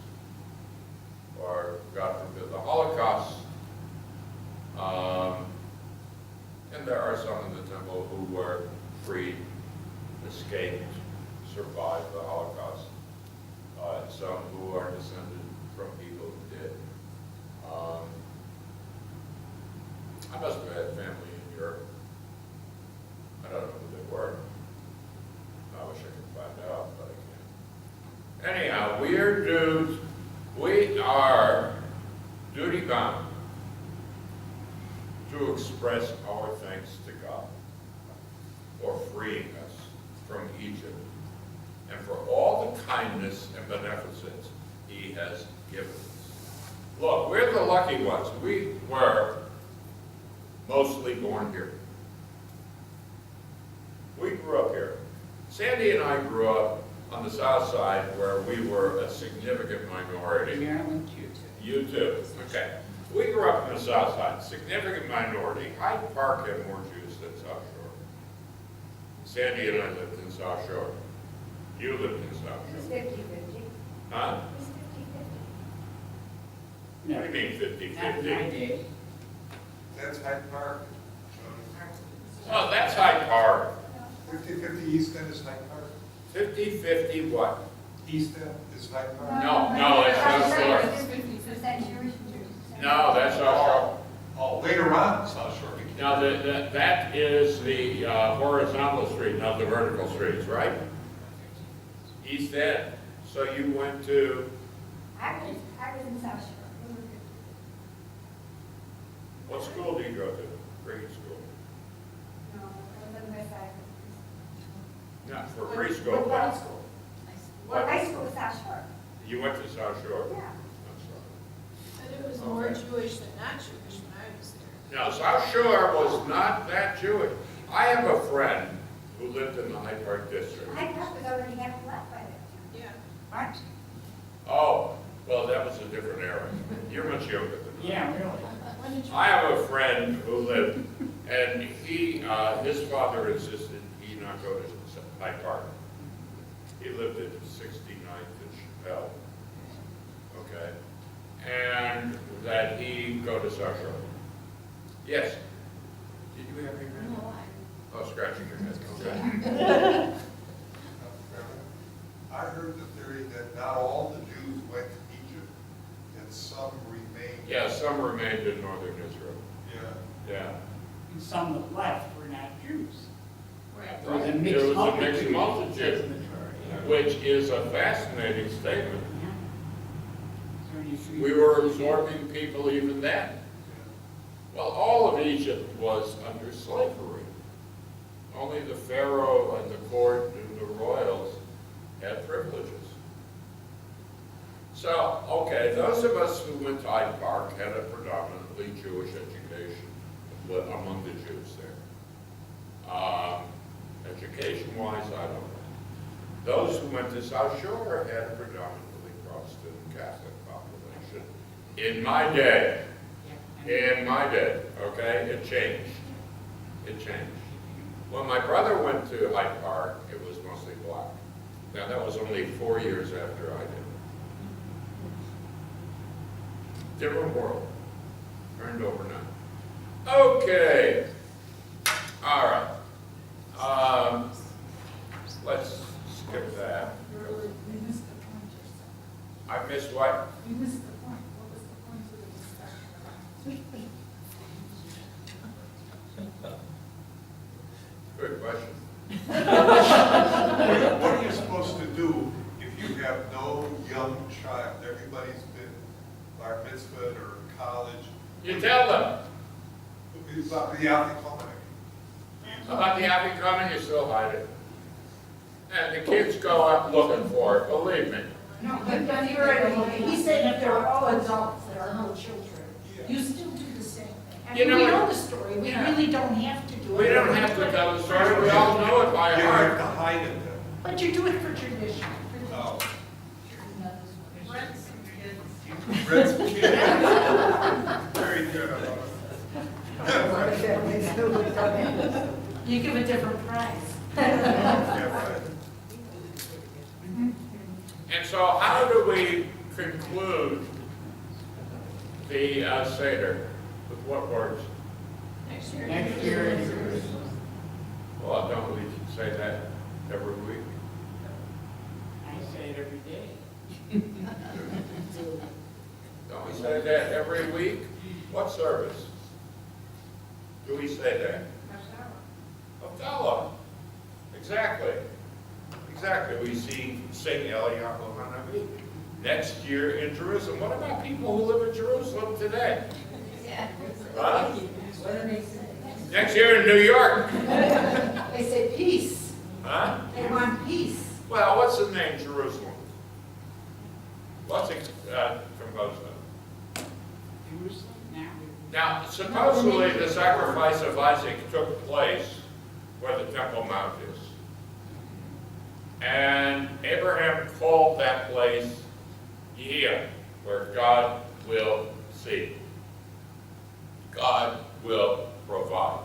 or, God forbid, the Holocaust, survived the Holocaust, and some who are descended from people who did. I must have had family in Europe. I don't know who they were. I wish I could find out, but I can't. Anyhow, we are dudes. We are duty bound to express our thanks to God for freeing us from Egypt and for all the kindness and beneficence He has given us. Look, we're the lucky ones. We were mostly born here. We grew up here. Sandy and I grew up on the south side where we were a significant minority. Maryland, too. You too, okay. We grew up on the south side, significant minority. Hyde Park had more Jews than South Shore. Sandy and I lived in South Shore. You lived in South It was Shore. 50-50. Huh? It was 50-50. What do you mean Not my 50-50? day. That's Hyde Park. Oh, that's Hyde Park. 50/50 East End is Hyde Park. 50-50 what? East End is Hyde Park. No, no, that's South Shore. 50% Jewish and 50%. No, that's South Shore. Oh, later on, South Shore became. Now, that is the horizontal street, not the vertical streets, right? East End. So you went to, I was in South Shore. We were 50. what school do you go to? Grade school? No, I was on the west side. Not for preschool. What high school? What? High school was South Shore. You went to South Shore? Yeah. I'm sorry. But it was more Jewish than not Jewish when I was there. No, South Shore was not that Jewish. I have a friend who lived in the Hyde Park district. Hyde Park was already half left by then. Yeah. What? Oh, well, that was a different era. You're much younger than me. Yeah, really. When did you? I have a friend who lived, and his father insisted he not go to Hyde Park. He lived at 69th and Chappelle, okay? And that he go to South Shore. Yes? Did you have any? No, Oh, scratching your head, okay. I heard the theory that not all the Jews went to Egypt, and some remained. Yeah, some remained in northern Israel. Yeah. Yeah. And some that left were not Jews. Right. There was a There mixed was a multitude. mixed multitude, which is a fascinating statement. We were absorbing people even then. Well, all of Egypt was under slavery. Only the pharaoh and the court and the royals had privileges. So, okay, those of us who went to Hyde Park had a predominantly Jewish education among the Jews there. Education-wise, I don't know. Those who went to South Shore had a predominantly Protestant and Catholic population. In my day, okay, it changed. It changed. When my brother went to Hyde Park, it was mostly black. Now, that was only 4 years after I did. Different world. Turned overnight. Okay. All right. Let's skip that. You missed the point or something. I missed what? You missed the point. What was the point of the discussion? Good question. What are you supposed to do if you have no young child? Everybody's been bar mitzvah or college. You tell them About the afikomen. about the Afikomen, you still hide it. And the kids go out looking for it, believe me. No, but you're right. He said if they're all adults, there are no children. You still do the same thing. I You mean, know we what? know the story. We Yeah. really don't have to do it. We don't have to tell the story, we all know it by You don't have to heart. hide it then. But you do it for tradition. Oh. Friends and kids. Red's kid. Very good. You give a different prize. Yeah, right. And so how do we conclude the Seder? With what words? Next year. Next year is yours. Well, don't we say that every week? say it every day. Don't we say that every week? What service? Do we say that? Othello. Exactly. Exactly. We sing Eliyahu Hanavi. Next year in Jerusalem. What about people who live in Jerusalem today? Huh? What do they say? Next year in New York. They say peace. Huh? They want peace. Well, what's the name Jerusalem? What's it composed of? Jerusalem now. Now, supposedly the sacrifice of Isaac took place where the Temple Mount is. And Abraham called that place Yeh, where God will see. God will provide.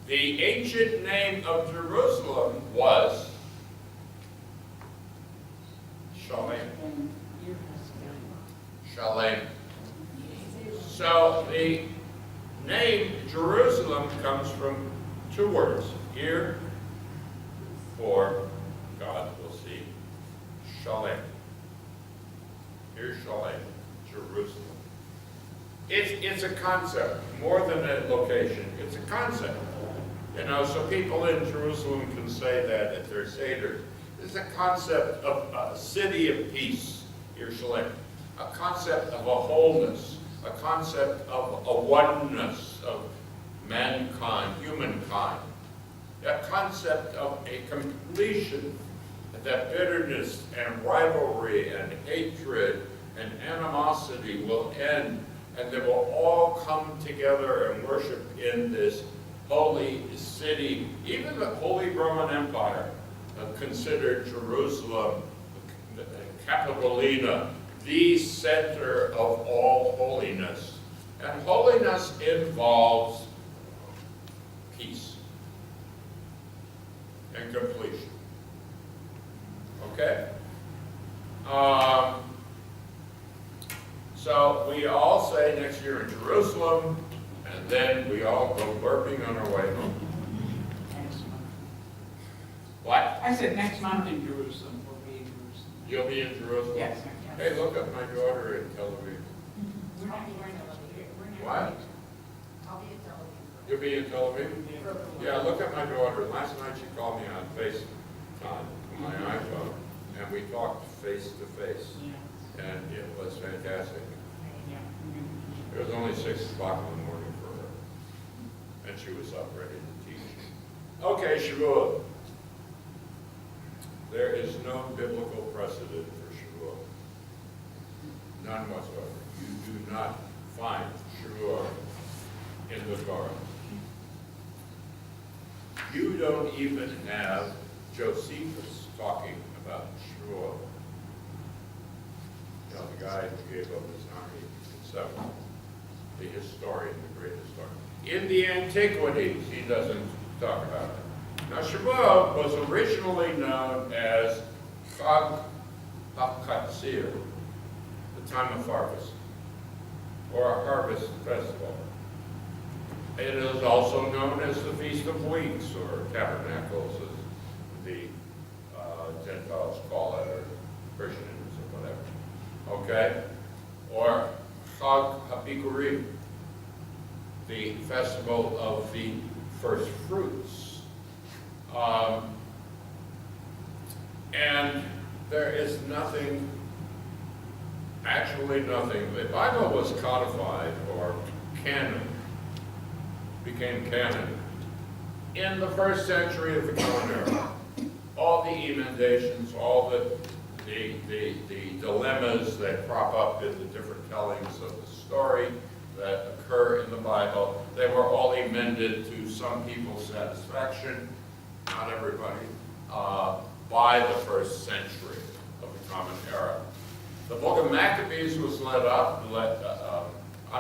The ancient name of Jerusalem was Shalem. Shalem. So the name Jerusalem comes from two words. Here, for God will see. Shalem. Here's Shalem, Jerusalem. It's a concept, more than a location. It's a concept. You know, so people in Jerusalem can say that at their Seder. It's a concept of a city of peace, Yerushalayim. A concept of a wholeness, a concept of a oneness of mankind, humankind. A concept of a completion, that bitterness and rivalry and hatred and animosity will end, and they will all come together and worship in this holy city. Even the Holy Roman Empire considered Jerusalem, Capitolina, the center of all holiness. And holiness involves peace and completion. Okay? So we all say next year in Jerusalem, and then we all go burping on our way home. Next month. What? I said next month in Jerusalem, we'll be in Jerusalem. You'll be in Jerusalem? Yes. Hey, look up my daughter in Tel Aviv. We're not going to. What? I'll be at Tel Aviv. You'll be in Tel Aviv? Yeah, look at my daughter. Last night she called me on FaceTime on my iPhone, and we talked face to face, Yeah. and it was fantastic. Yeah. It was only 6 o'clock in the morning for her, and she was up ready to teach. Okay, Shavuot. There is no biblical precedent for Shavuot. None whatsoever. You do not find Shavuot in the Torah. You don't even have Josephus talking about Shavuot. You know, the guy who gave up his army in 7, the historian, the great historian. In the Antiquities, he doesn't talk about it. Now, Shavuot was originally known as Chag HaKatsir, the time of harvest, or a harvest festival. It is also known as the Feast of Weeks, or Tabernacles, as the Gentiles call it, or Christians, or whatever. Okay? Or Chag HaBikurim, the festival of the first fruits. And there is nothing, actually nothing. The Bible was codified, or canon, became canon in the 1st century of the Common Era. All the emendations, all the dilemmas that crop up in the different tellings of the story that occur in the Bible, they were all amended to some people's satisfaction, not everybody, by the 1st century of the Common Era. The Book of Maccabees was I'm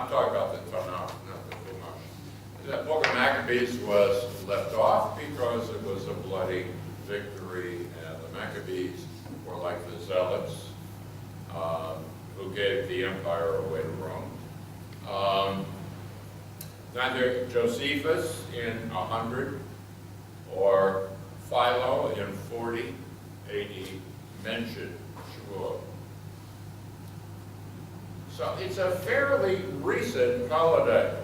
talking about the Tanakh, not the Chumash. The Book of Maccabees was left off because it was a bloody victory, and the Maccabees were like the Zealots, who gave the empire away to Rome. Neither Josephus in 100 or Philo in 40 AD mention Shavuot. So it's a fairly recent holiday.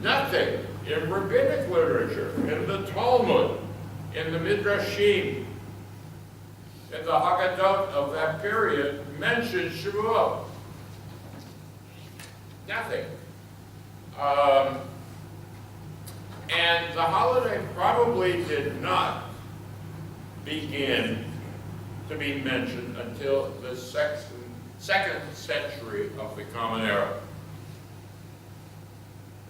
Nothing in rabbinic literature, in the Talmud, in the Midrashim, in the Haggadot of that period mentions Shavuot. Nothing. And the holiday probably did not begin to be mentioned until the second century of the Common Era.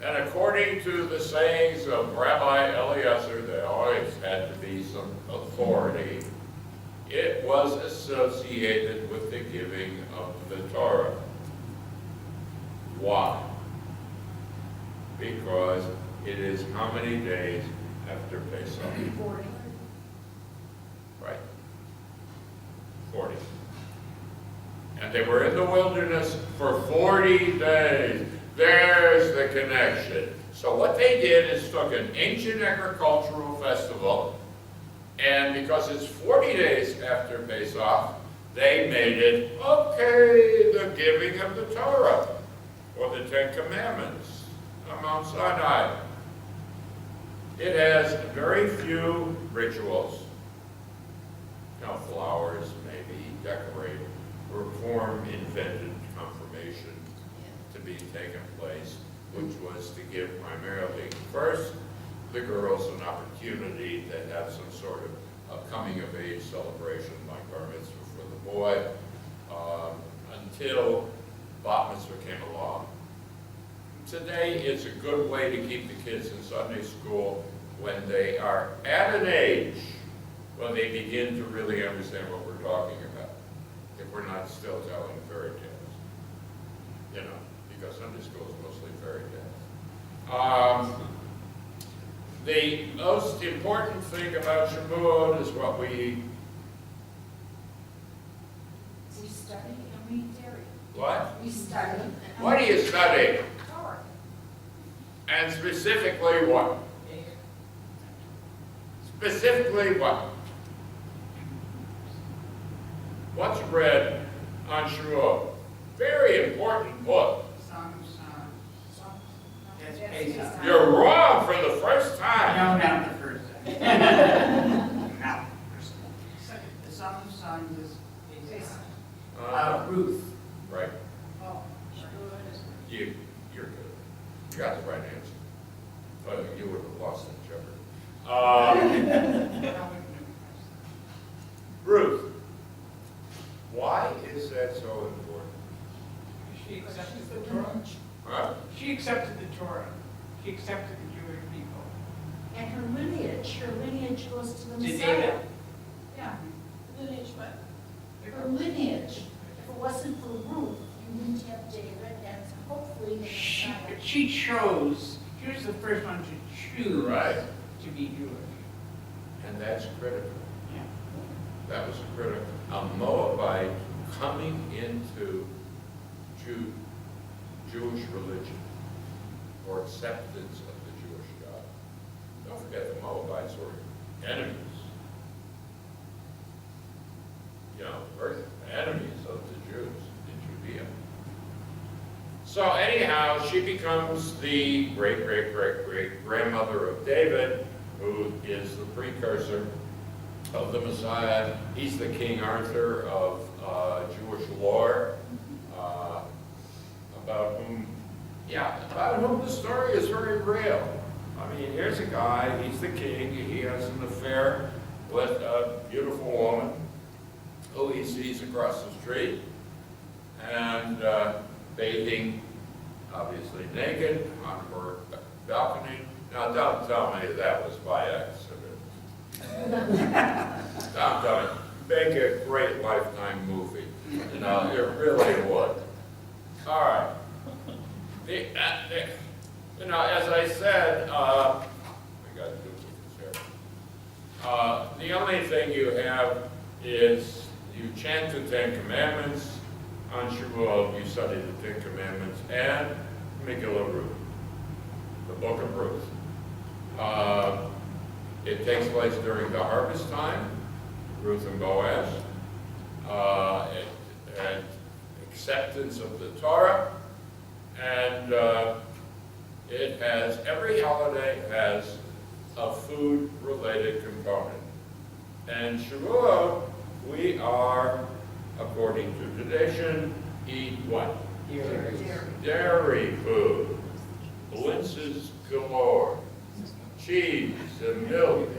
And according to the sayings of Rabbi Eliezer, there always had to be some authority. It was associated with the giving of the Torah. Why? Because it is how many days after Pesach? 40. Right. 40. And they were in the wilderness for 40 days. There's the connection. So what they did is took an ancient agricultural festival, and because it's 40 days after Pesach, they made it, okay, the giving of the Torah, or the Ten Commandments on Mount Sinai. It has very few rituals. You know, flowers, maybe, decorate, perform invented confirmation to be taken place, which was to give primarily, first, the girls an opportunity to have some sort of a coming-of-age celebration like bar mitzvah for the boy, until bat mitzvah came along. Today is a good way to keep the kids in Sunday school when they are at an age when they begin to really understand what we're talking about. If we're not still telling fairy tales, you know, because Sunday school is mostly fairy tales. The most important thing about Shavuot is what we study and we dairy. what? We study. What do you study? Torah. And specifically what? Specifically what? What's read on Shavuot? Very important book. Song of Songs. That's Pesach. You're wrong for the first time. No, not the first time. Not the first time. The Song of Songs is Pesach. Ruth. Right. Oh, You're good. You got the right answer. Oh, you would have lost in Jeopardy. Ruth. Why is that so important? She accepted the Torah. Huh? She accepted the Torah. She accepted the Jewish people. and her lineage goes to the To Messiah. David. Yeah. Lineage what? Her lineage. If it wasn't for Ruth, you wouldn't have David, and hopefully the Messiah. She chose, she was the first one to choose Right. to be Jewish. And that's critical. Yeah. That was critical. A Moabite coming into Jewish religion or acceptance of the Jewish God. Don't forget the Moabites were enemies. You know, were enemies of the Jews in Judea. So anyhow, she becomes the great-great-great-great-grandmother of David, who is the precursor of the Messiah. He's the King Arthur of Jewish lore, about whom the story is very real. I mean, here's a guy, he's the king, he has an affair with a beautiful woman who he sees across the street, and bathing, obviously naked, on her balcony. Now, don't tell me that was by accident. I'm telling you, make a great Lifetime movie. You know, it really would. All right. You know, as I said, we got duplicates here. The only thing you have is you chant the Ten Commandments on Shavuot. You study the Ten Commandments and Megillah Ruth, the Book of Ruth. It takes place during the harvest time, Ruth and Boaz, and acceptance of the Torah, and it has, every holiday has a food-related component. And Shavuot, we are, according to tradition, eat what? Dairy food, blintzes galore, cheese and milk,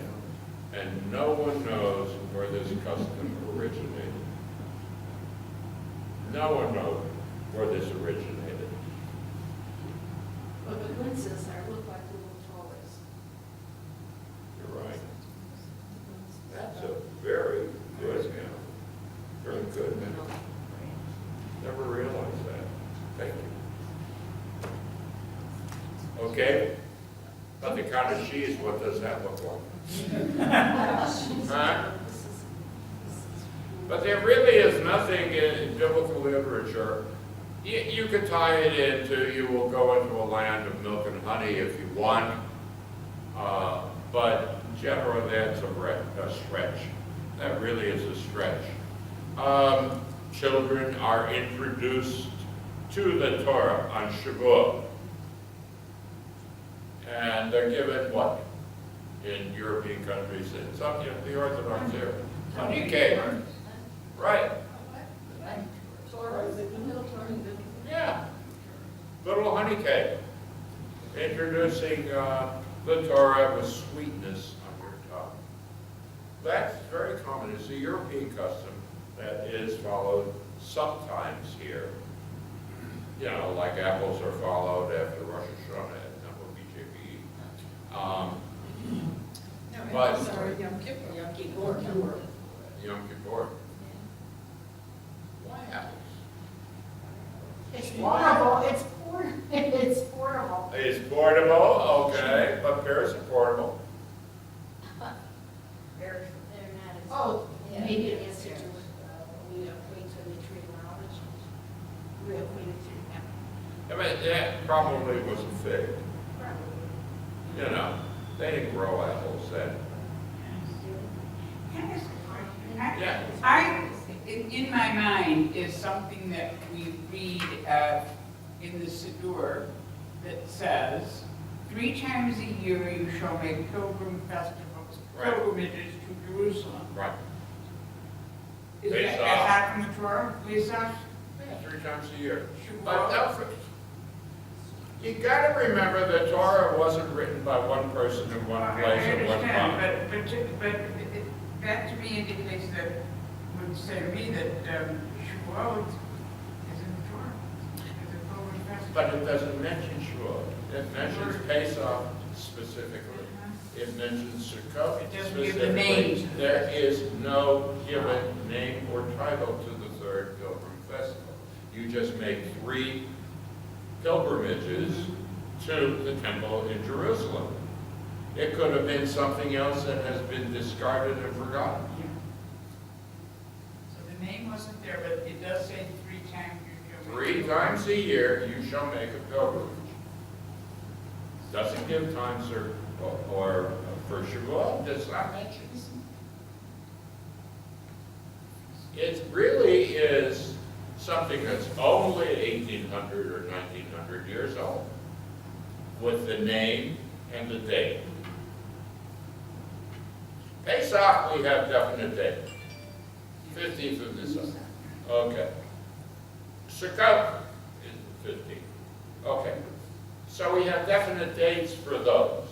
and no one knows where this custom originated. No one knows where this originated. But the glimpses are look like little toys. You're right. That's a very good, very good. Never realized that. Thank you. Okay. But the cottage cheese, what does that look like? Huh? But there really is nothing in biblical literature. You could tie it into, you will go into a land of milk and honey if you want, but generally that's a stretch. That really is a stretch. Children are introduced to the Torah on Shavuot. And they're given what? In European countries, and some, the Orthodox here, honey cake. Right. Yeah. Little honey cake. Introducing the Torah with sweetness on your tongue. That's very common. It's a European custom that is followed sometimes here. You know, like apples are followed after Rosh Hashanah at Temple BJP. But Yom Kippur. Yom Kippur. Why apples? It's portable, it's portable. It's portable, okay, but pears are portable. They're not as. Oh, maybe it has to do with, we equate to the tree of knowledge. We equate it to, I mean, that probably was a fig. probably. You know, they didn't grow apples then. Can I ask a question? Yeah. In my mind is something that we read in the Siddur that says, 3 times a year you shall make pilgrim festivals, Right. pilgrimages to Jerusalem. Right. Is Pesach. that from the Torah? Pesach? Yeah, 3 times a year. Shavuot? But don't forget, you gotta remember the Torah wasn't written by one person in one I place at one time. understand, but that to me indicates that, would say to me that Shavuot is in the Torah, is a pilgrim festival. But it doesn't mention Shavuot. It mentions Pesach specifically. It mentions Sukkot It doesn't give the specifically. name. There is no given name or title to the third pilgrim festival. You just make 3 pilgrimages to the temple in Jerusalem. It could have been something else that has been discarded and forgotten. So the name wasn't there, but it does say 3 times you shall. 3 times a year you shall make a pilgrimage. Doesn't give times or for Shavuot, does not mention. It really is something that's only 1,800 or 1,900 years old, with the name and the date. Pesach, we have definite date, 15th of December. Okay. Sukkot is the 15th. Okay. So we have definite dates for those.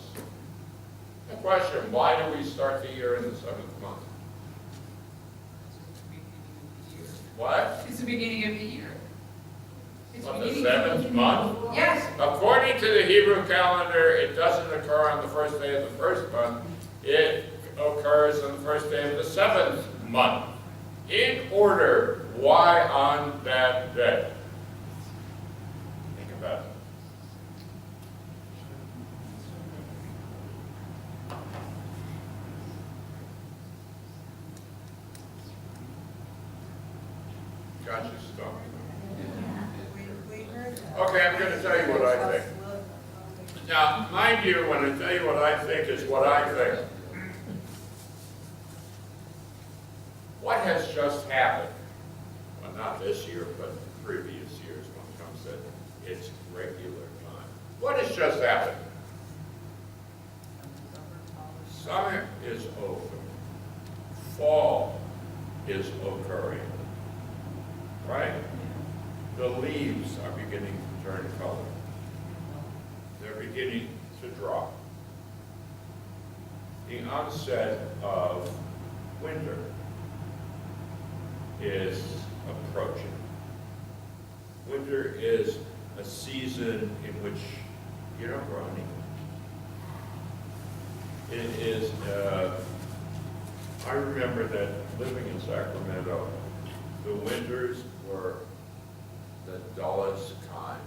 The question, why do we start the year in the 7th month? What? It's the beginning of the year. It's On the beginning of 7th month? Yes. According to the Hebrew calendar, it doesn't occur on the first day of the first month. It occurs on the first day of the 7th month. In order, why on that day? Think about it. Got you stumped. We heard. Okay, I'm going to tell you what I think. Now, mind you, when I tell you what I think is what I think. what has just happened? Well, not this year, but previous years when it comes to its regular time. What has just happened? Summer is over. Fall is occurring. Right? The leaves are beginning to turn color. They're beginning to drop. The onset of winter is approaching. Winter is a season in which you don't grow anything. It is, I remember that living in Sacramento, the winters were the dullest kind,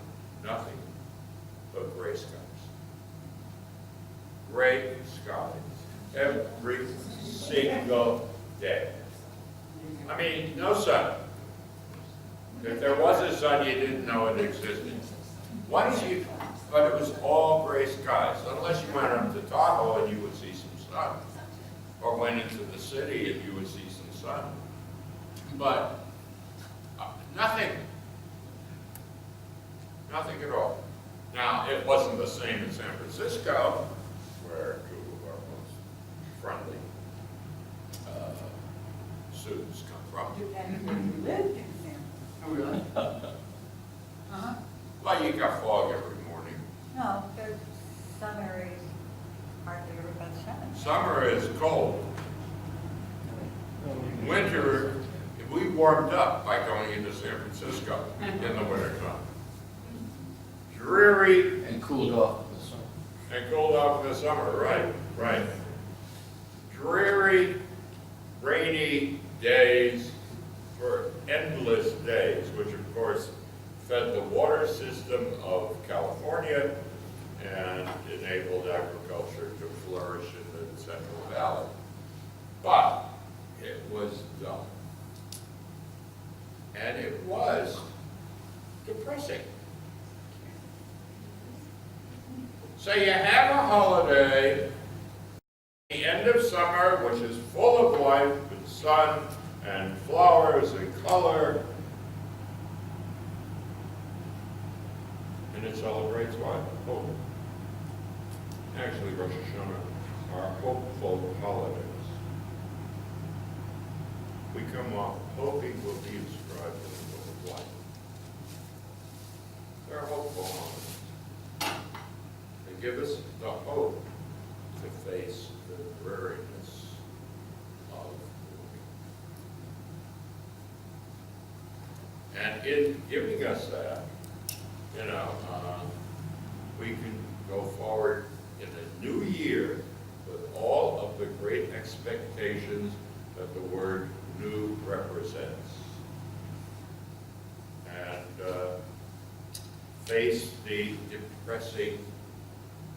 nothing but gray skies. Gray skies, every single day. I mean, no sun. If there was a sun, you didn't know it existed. But it was all gray skies, unless you went up to Tahoe and you would see some sun, or went into the city and you would see some sun. But nothing. Nothing at all. Now, it wasn't the same in San Francisco, where two of our most friendly students come from. Depends where you lived in San. Oh, really? Uh-huh. Well, you got fog every morning. No, there's some areas hardly ever got sun. Summer is cold. Winter, we warmed up by going into San Francisco in the wintertime. Dreary And cooled off in the summer. and cold off in the summer, right, right. Dreary, rainy days for endless days, which of course fed the water system of California and enabled agriculture to flourish in the Central Valley. But it was dull. And it was depressing. So you have a holiday, the end of summer, which is full of life and sun and flowers and color. And it celebrates what? Hope. Actually, Rosh Hashanah are hopeful holidays. We come off hoping will be inscribed in the book of life. They're hopeful holidays. They give us the hope to face the dreariness of the week. And in giving us that, we can go forward in a new year with all of the great expectations that the word new represents. And face the depressing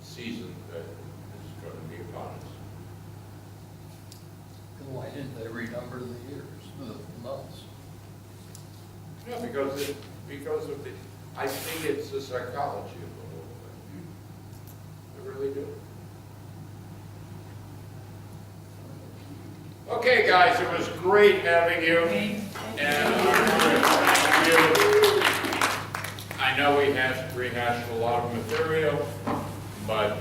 season that is going to be upon us. Then why didn't they renumber the years, the months? No, because of the, I think it's the psychology of the whole thing. I really do. Okay, guys, it was great having you. And thank you. I know we rehashed a lot of material, but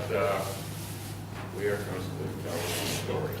we are constantly telling the story.